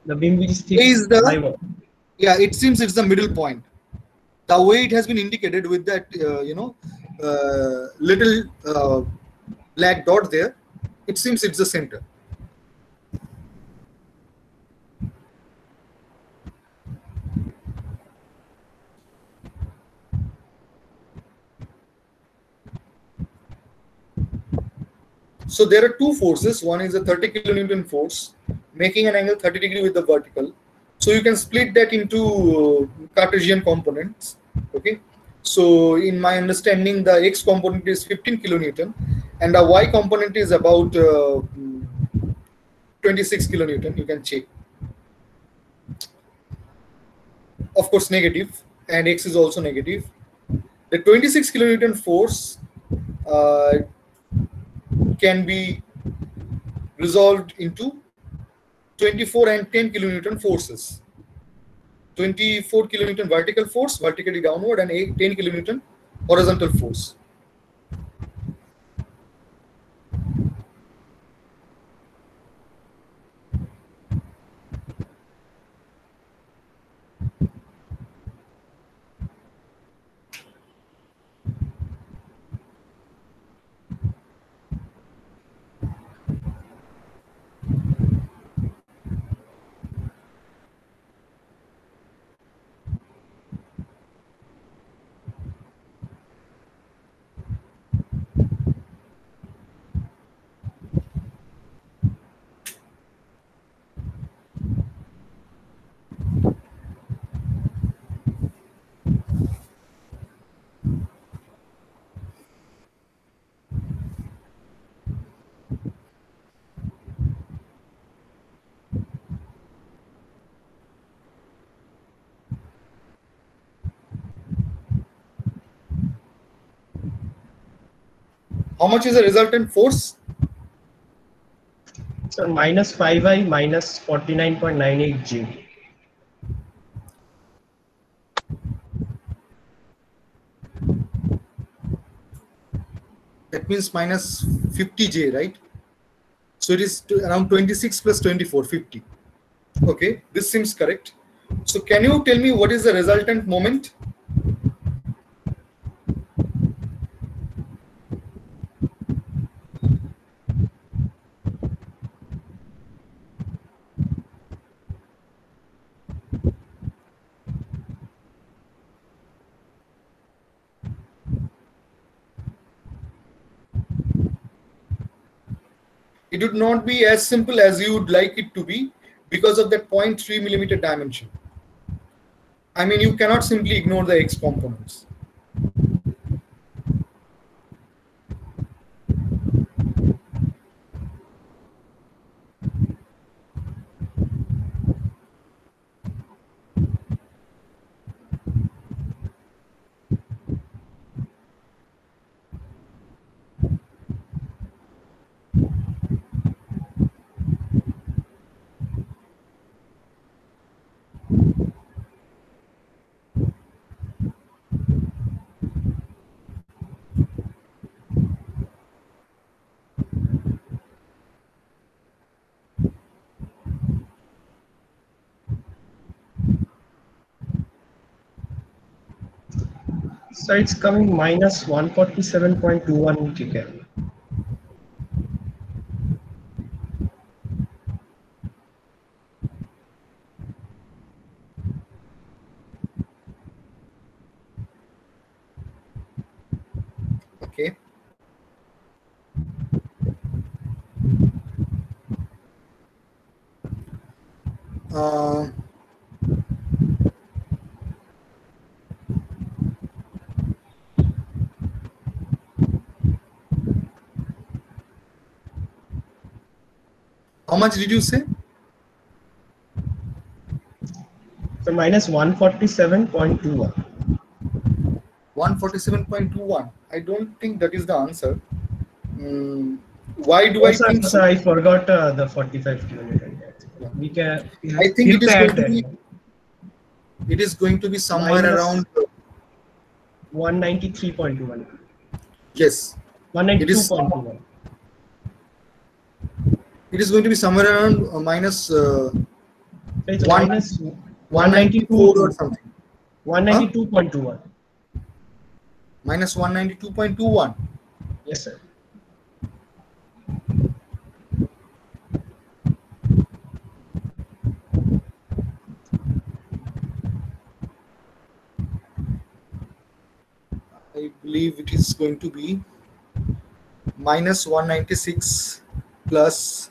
which is thick. A is the, yeah, it seems it's the middle point. The way it has been indicated with that, little black dot there, it seems it's the center. So there are two forces. One is a 30 kilonewton force, making an angle 30 degree with the vertical. So you can split that into Cartesian components. Okay. So in my understanding, the X component is 15 kilonewton and the Y component is about 26 kilonewton. You can check. Of course, negative, and X is also negative. The 26 kilonewton force can be resolved into 24 and 10 kilonewton forces. 24 kilonewton vertical force, vertically downward, and 10 kilonewton horizontal force. How much is the resultant force? So minus 5I minus 49.98 J. That means minus 50 J, right? So it is around 26 plus 24, 50. Okay, this seems correct. So can you tell me what is the resultant moment? it would not be as simple as you would like it to be because of that 0.3 millimeter dimension. I mean, you cannot simply ignore the x components. So it's coming minus 147.21 kcal. Okay. Uh, how much did you say? So minus 147.21. 147.21. I don't think that is the answer. Why do I Sir, think sir, so? I forgot the 45 kilometer. We can. I think we'll it is add going to be. that. It is going to be somewhere Minus around. 193.21. Yes. It is. 192.21. It is going to be somewhere around minus It's one, minus 194 or 192. something. 192.21. Minus 192.21. Yes, sir. I believe it is going to be minus 196 plus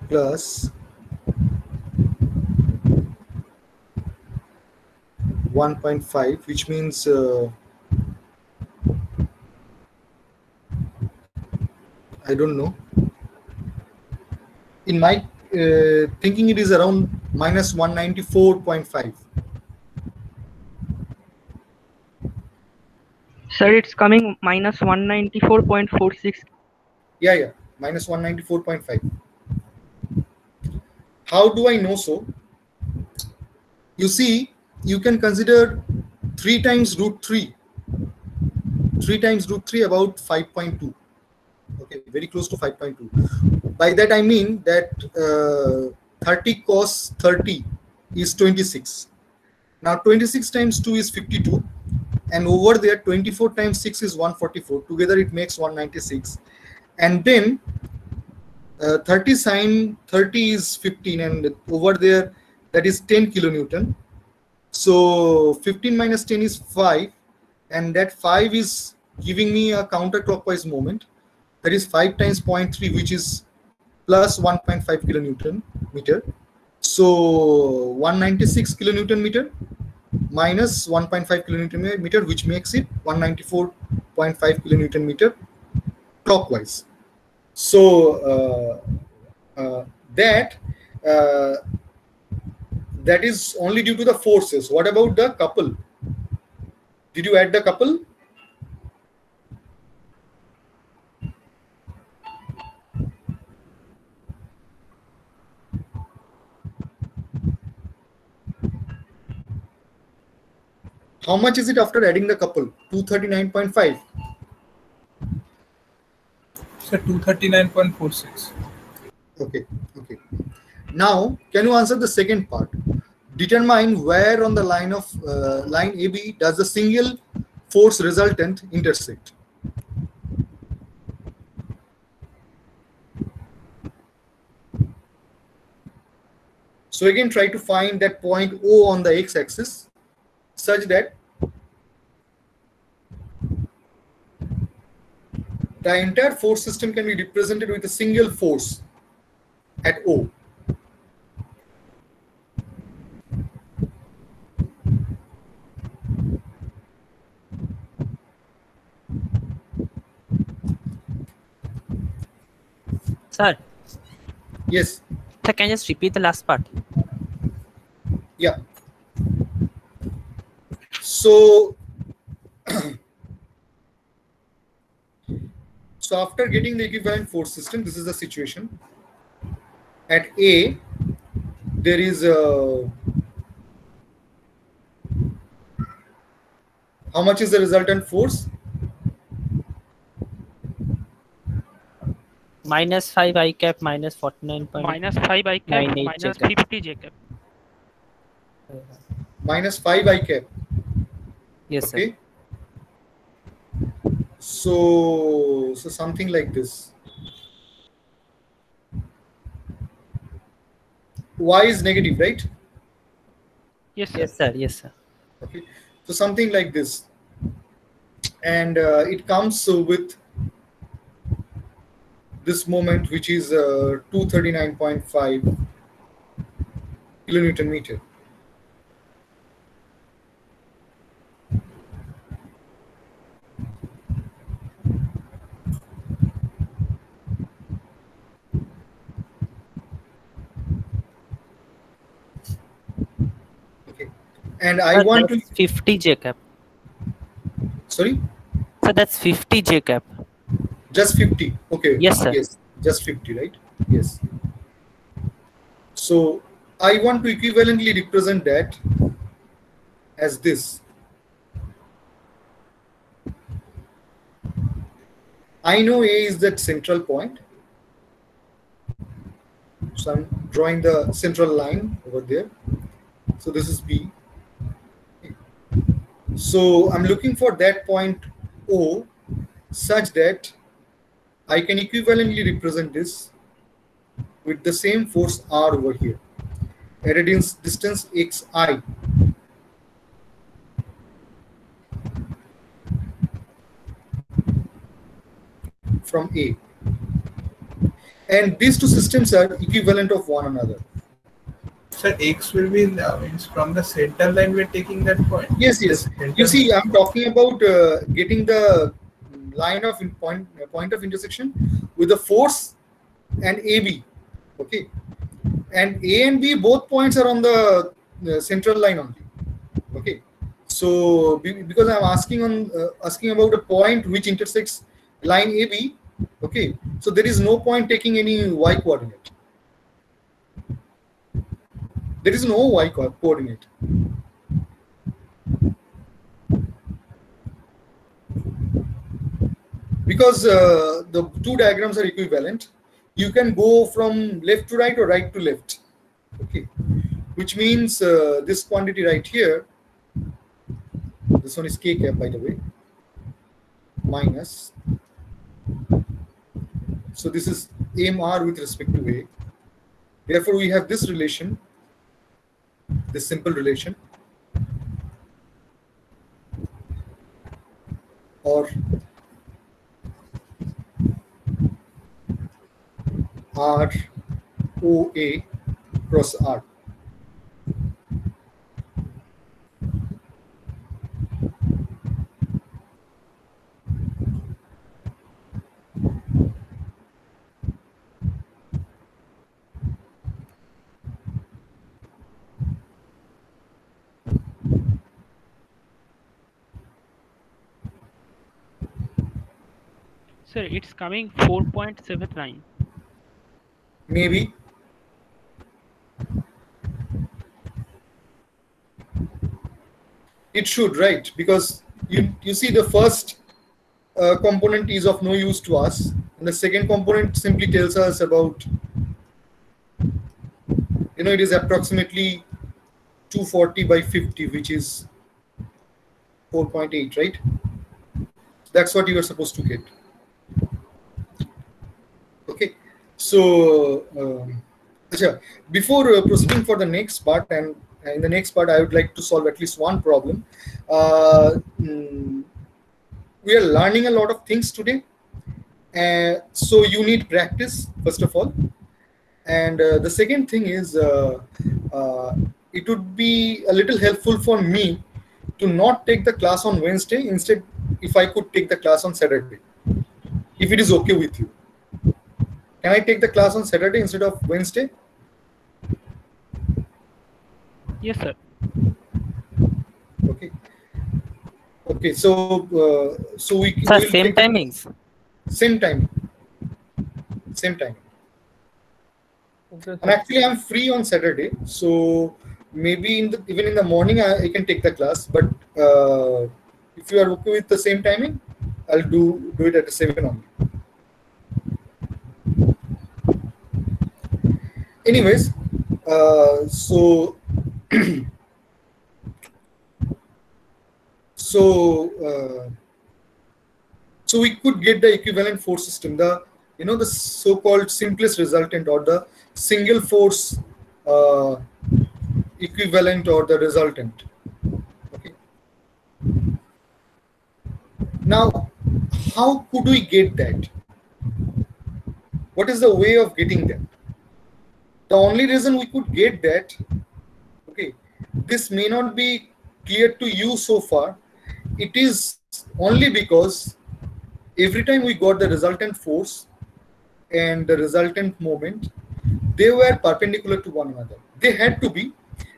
plus 1.5, which means I don't know. In my thinking, it is around minus 194.5. Sir, it's coming minus 194.46. Yeah, minus 194.5. How do I know so? You see, you can consider 3 times root 3. 3 times root 3 about 5.2. Okay, very close to 5.2. By that I mean that 30 cos 30 is 26. Now 26 times 2 is 52. And over there 24 times 6 is 144. Together it makes 196. And then 30 sine 30 is 15, and over there that is 10 kilonewton. So 15 minus 10 is 5, and that 5 is giving me a counterclockwise moment. That is 5 times 0.3, which is plus 1.5 kilonewton meter. So 196 kilonewton meter minus 1.5 kilonewton meter, which makes it 194.5 kilonewton meter clockwise. So that is only due to the forces. What about the couple? Did you add the couple? How much is it after adding the couple? 239.5. So 239.46. Okay. Now, can you answer the second part? Determine where on the line of line AB does the single force resultant intersect. So again, try to find that point O on the x-axis such that the entire force system can be represented with a single force at O. Sir, Yes. sir, can you just repeat the last part? Yeah. So, so after getting the equivalent force system, this is the situation. At A, there is a, how much is the resultant force? Minus 5 I cap minus 49.98 minus 5 I cap minus J cap. 50 J cap. Minus 5 I cap. Yes, sir. Okay. So something like this. Y is negative, right? Yes, sir. Yes, sir. Yes, sir. Okay. So something like this. And it comes with this moment, which is 239.5 kilonewton meter. Okay. And I Sir, want to, that's 50 J cap. sorry, So that's 50 J cap. just 50. Okay. Yes, sir. Yes, just 50, right? Yes. So I want to equivalently represent that as this. I know A is that central point. So I'm drawing the central line over there. So this is B. So I'm looking for that point O such that I can equivalently represent this with the same force R over here at a distance xi. From A. And these two systems are equivalent of one another. Sir, X will be means from the center line we're taking that point. Yes, yes. Center You see, I'm talking about getting the line of point of intersection with the force and AB. Okay, and A and B, both points are on the central line only. Okay, so because I'm asking about a point which intersects line AB. Okay, so there is no point taking any y coordinate. There is no y coordinate. Because the two diagrams are equivalent, you can go from left to right or right to left. Okay, which means this quantity right here, this one is k cap, by the way, minus. So this is AMR with respect to A. Therefore, we have this relation, this simple relation, or R OA cross R. Sir, it's coming 4.79. Maybe. It should, right? Because you see the first component is of no use to us, and the second component simply tells us about, it is approximately 240 by 50, which is 4.8, right? That's what you are supposed to get. Okay, so before proceeding for the next part, and in the next part I would like to solve at least one problem. We are learning a lot of things today, So you need practice first of all, and the second thing is it would be a little helpful for me to not take the class on Wednesday. Instead, if I could take the class on Saturday, if it is okay with you. Can I take the class on Saturday instead of Wednesday? Yes, sir. Okay. Okay. So we Sir, will same take timings. same time. Same time. And actually, I'm free on Saturday, so maybe even in the morning I can take the class. But if you are okay with the same timing, I'll do it at 7 only. Anyways, so so we could get the equivalent force system, the the so-called simplest resultant, or the single force equivalent, or the resultant. Okay. Now, how could we get that? What is the way of getting that? The only reason we could get that, okay, this may not be clear to you so far. It is only because every time we got the resultant force and the resultant moment, they were perpendicular to one another. They had to be,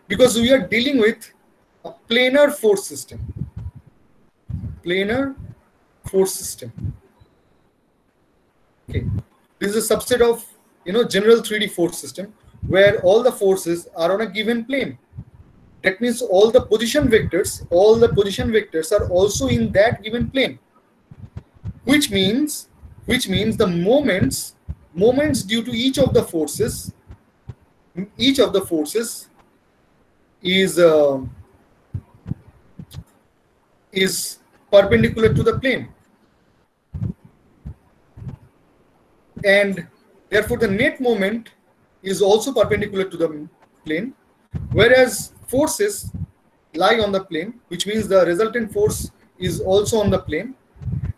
because we are dealing with a planar force system. Planar force system. Okay, this is a subset of general 3D force system where all the forces are on a given plane. That means all the position vectors are also in that given plane. Which means the moments due to each of the forces is perpendicular to the plane, and therefore the net moment is also perpendicular to the plane, whereas forces lie on the plane, which means the resultant force is also on the plane.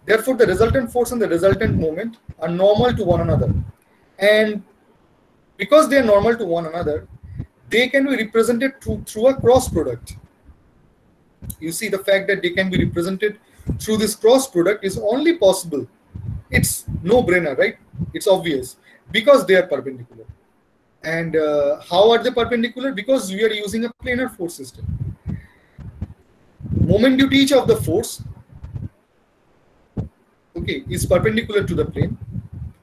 Therefore, the resultant force and the resultant moment are normal to one another. And because they are normal to one another, they can be represented through a cross product. You see, the fact that they can be represented through this cross product is only possible. It's no-brainer, right? It's obvious, because they are perpendicular. And how are they perpendicular? Because we are using a planar force system. Moment due to each of the force, okay, is perpendicular to the plane.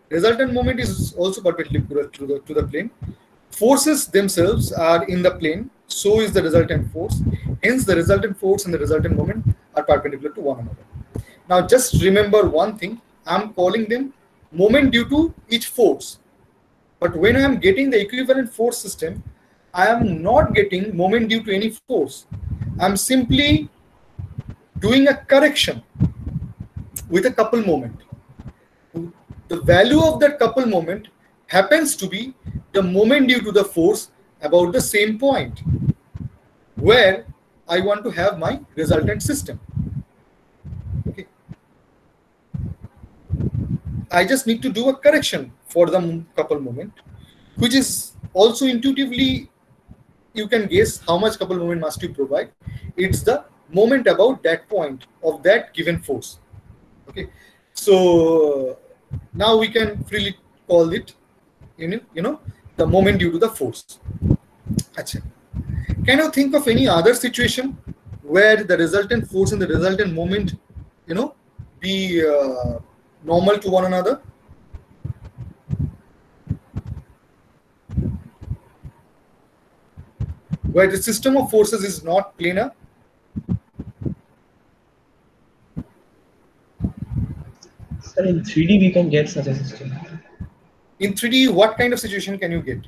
Resultant moment is also perpendicular to the plane. Forces themselves are in the plane, so is the resultant force. Hence, the resultant force and the resultant moment are perpendicular to one another. Now, just remember one thing: I'm calling them moment due to each force. But when I am getting the equivalent force system, I am not getting moment due to any force. I'm simply doing a correction with a couple moment. The value of that couple moment happens to be the moment due to the force about the same point where I want to have my resultant system. Okay. I just need to do a correction for the couple moment, which is also intuitively, you can guess how much couple moment must you provide. It's the moment about that point of that given force. Okay, so now we can freely call it, the moment due to the force. Achha. Can you think of any other situation where the resultant force and the resultant moment, be normal to one another? Where the system of forces is not planar? Sir, in 3D we can get such a system. In 3D, what kind of situation can you get?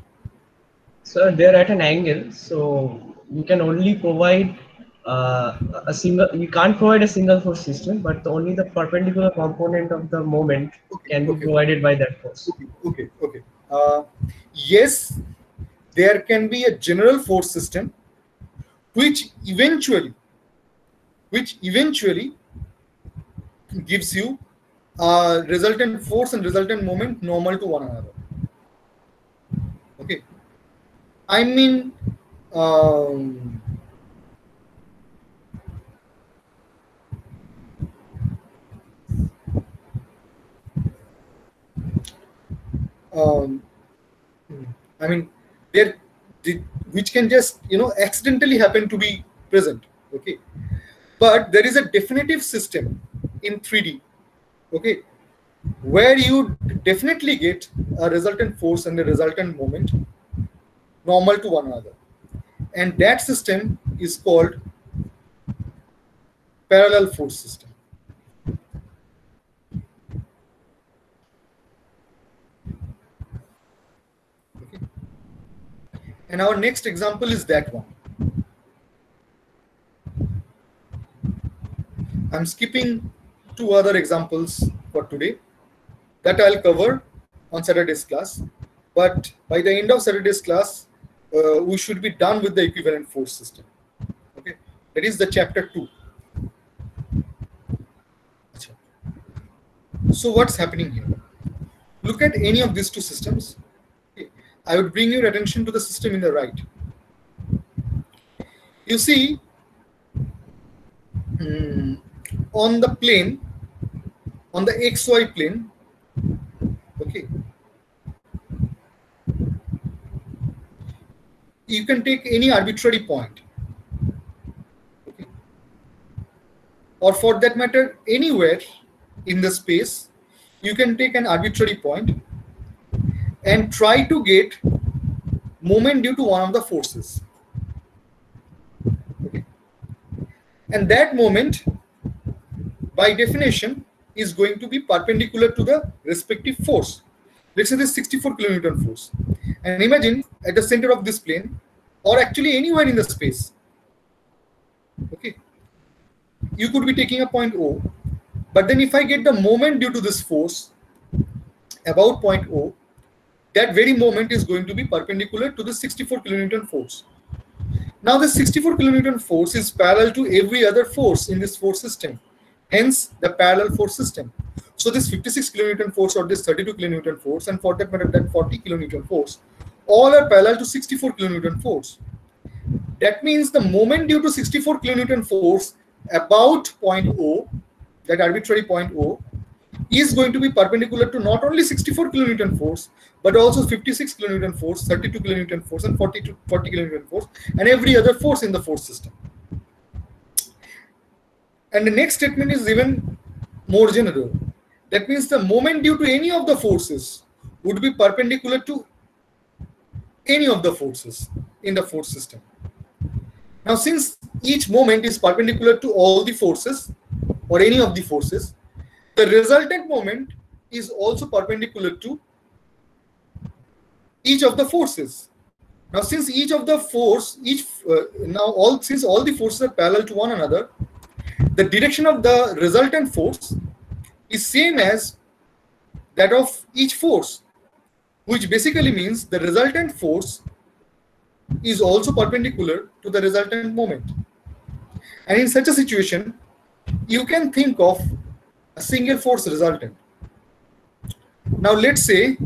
Sir, they're at an angle, so you can only provide a single. You can't provide a single force system, but only the perpendicular component of the moment can be provided by that force. Okay. Yes, there can be a general force system which eventually gives you resultant force and resultant moment normal to one another. Okay, I mean, um, um, I mean, there, which can just, you know, accidentally happen to be present. Okay, but there is a definitive system in 3D. Okay, where you definitely get a resultant force and a resultant moment normal to one another, and that system is called parallel force system. Okay. And our next example is that one. I'm skipping 2 other examples for today that I'll cover on Saturday's class. But by the end of Saturday's class, we should be done with the equivalent force system. Okay, that is the chapter 2. So what's happening here? Look at any of these 2 systems. Okay. I would bring your attention to the system in the right. You see, on the plane, on the XY plane, okay, you can take any arbitrary point, okay, or for that matter, anywhere in the space, you can take an arbitrary point and try to get moment due to one of the forces. Okay. And that moment, by definition, is going to be perpendicular to the respective force. Let's say this 64 kilonewton force. And imagine at the center of this plane, or actually anywhere in the space, okay, you could be taking a point O. But then if I get the moment due to this force about point O, that very moment is going to be perpendicular to the 64 kilonewton force. Now the 64 kilonewton force is parallel to every other force in this force system. Hence the parallel force system. So this 56 kilonewton force or this 32 kilonewton force, and for that matter that 40 kilonewton force, all are parallel to 64 kilonewton force. That means the moment due to 64 kilonewton force about point O, that arbitrary point O, is going to be perpendicular to not only 64 kilonewton force, but also 56 kilonewton force, 32 kilonewton force, and 40 kilonewton force, and every other force in the force system. And the next statement is even more general. That means the moment due to any of the forces would be perpendicular to any of the forces in the force system. Now, since each moment is perpendicular to all the forces or any of the forces, the resultant moment is also perpendicular to each of the forces. Now, since each of the force, since all the forces are parallel to one another, the direction of the resultant force is same as that of each force, which basically means the resultant force is also perpendicular to the resultant moment. And in such a situation, you can think of a single force resultant. Now let's say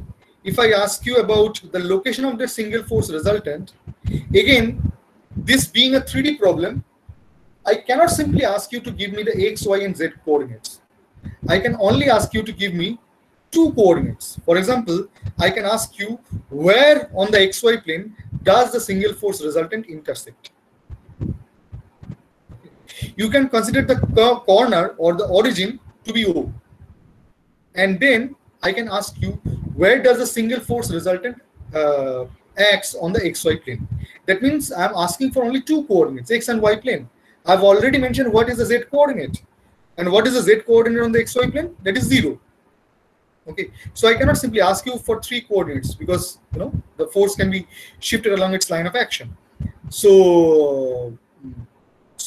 if I ask you about the location of the single force resultant, again, this being a 3D problem, I cannot simply ask you to give me the x, y, and z coordinates. I can only ask you to give me 2 coordinates. For example, I can ask you where on the xy plane does the single force resultant intersect. You can consider the corner or the origin to be O. And then I can ask you where does the single force resultant acts on the xy plane. That means I'm asking for only 2 coordinates, x and y plane. I've already mentioned what is the z coordinate. And what is the z coordinate on the xy plane? That is 0. Okay, so I cannot simply ask you for 3 coordinates because the force can be shifted along its line of action. So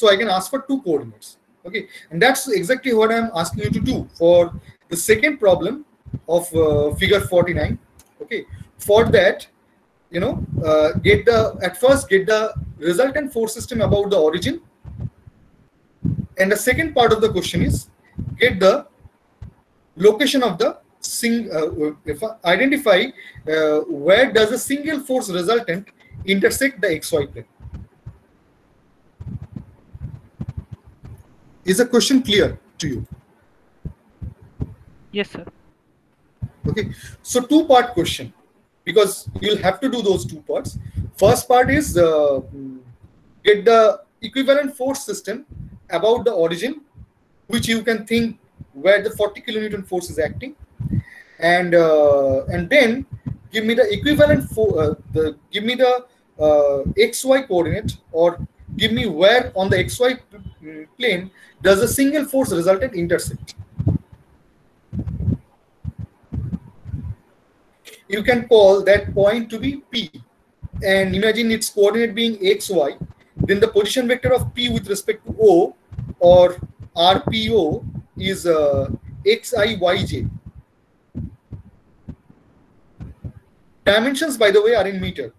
I can ask for 2 coordinates. Okay, and that's exactly what I'm asking you to do for the second problem of figure 49. Okay, for that, at first get the resultant force system about the origin, and the second part of the question is get the location of the identify where does a single force resultant intersect the XY plane. Is the question clear to you? Yes, sir. Okay, so two-part question, because you'll have to do those two parts. First part is get the equivalent force system about the origin, which you can think where the 40 kilonewton force is acting, and then give me the equivalent for give me the XY coordinate, or give me where on the XY plane does a single force resultant intersect. You can call that point to be P, and imagine its coordinate being XY. Then the position vector of P with respect to O, or RPO, is XIYJ. Dimensions, by the way, are in meter.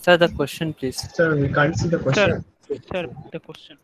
Sir, the question, please. Sir, we can't see the question. Sir, the question.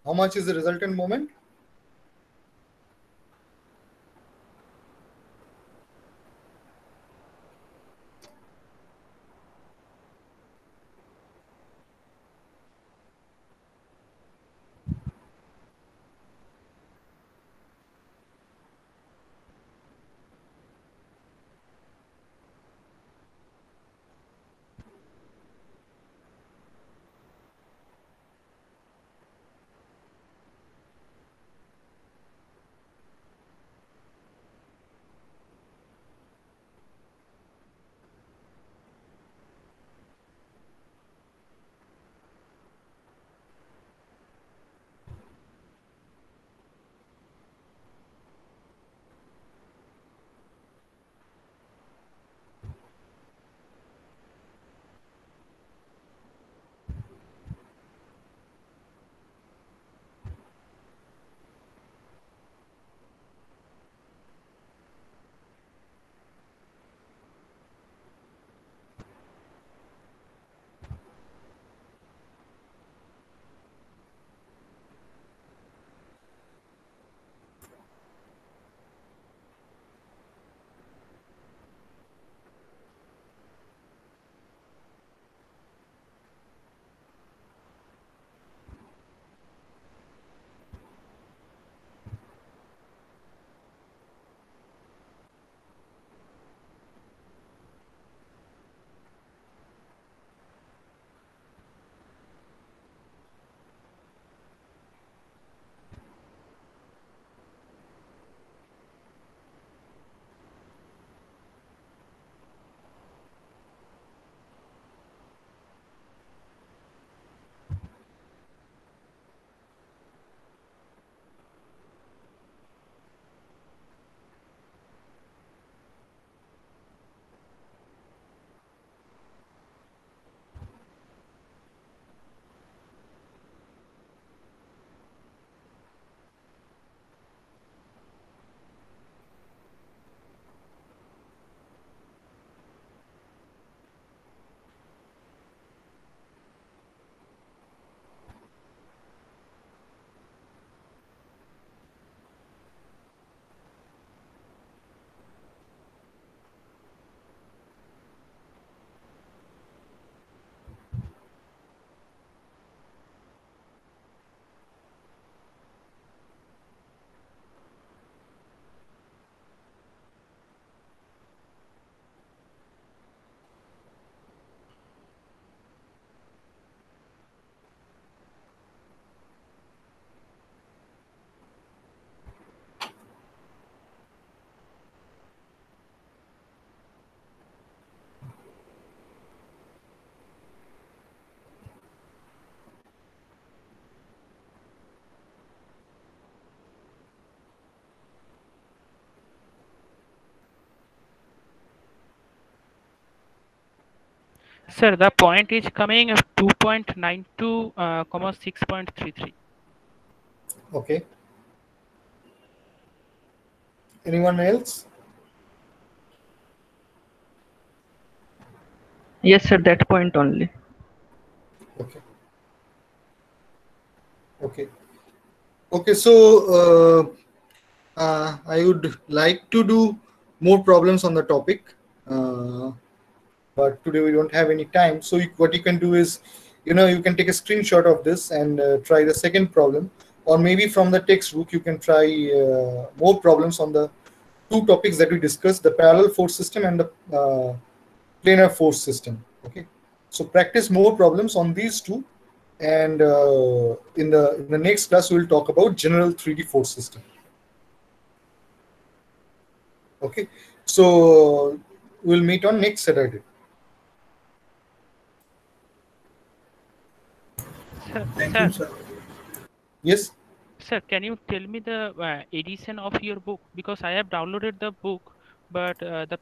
How much is the resultant moment? Sir, the point is coming 2.92, 6.33. Okay. Anyone else? Yes, sir, that point only. Okay. Okay. Okay. So I would like to do more problems on the topic, but today we don't have any time. So what you can do is, you can take a screenshot of this and try the second problem, or maybe from the textbook you can try more problems on the two topics that we discussed: the parallel force system and the planar force system. Okay. So practice more problems on these two, and in the next class we will talk about general 3D force system. Okay, so we'll meet on next Saturday. Thank you, sir. Yes. Sir, can you tell me the edition of your book? Because I have downloaded the book, but the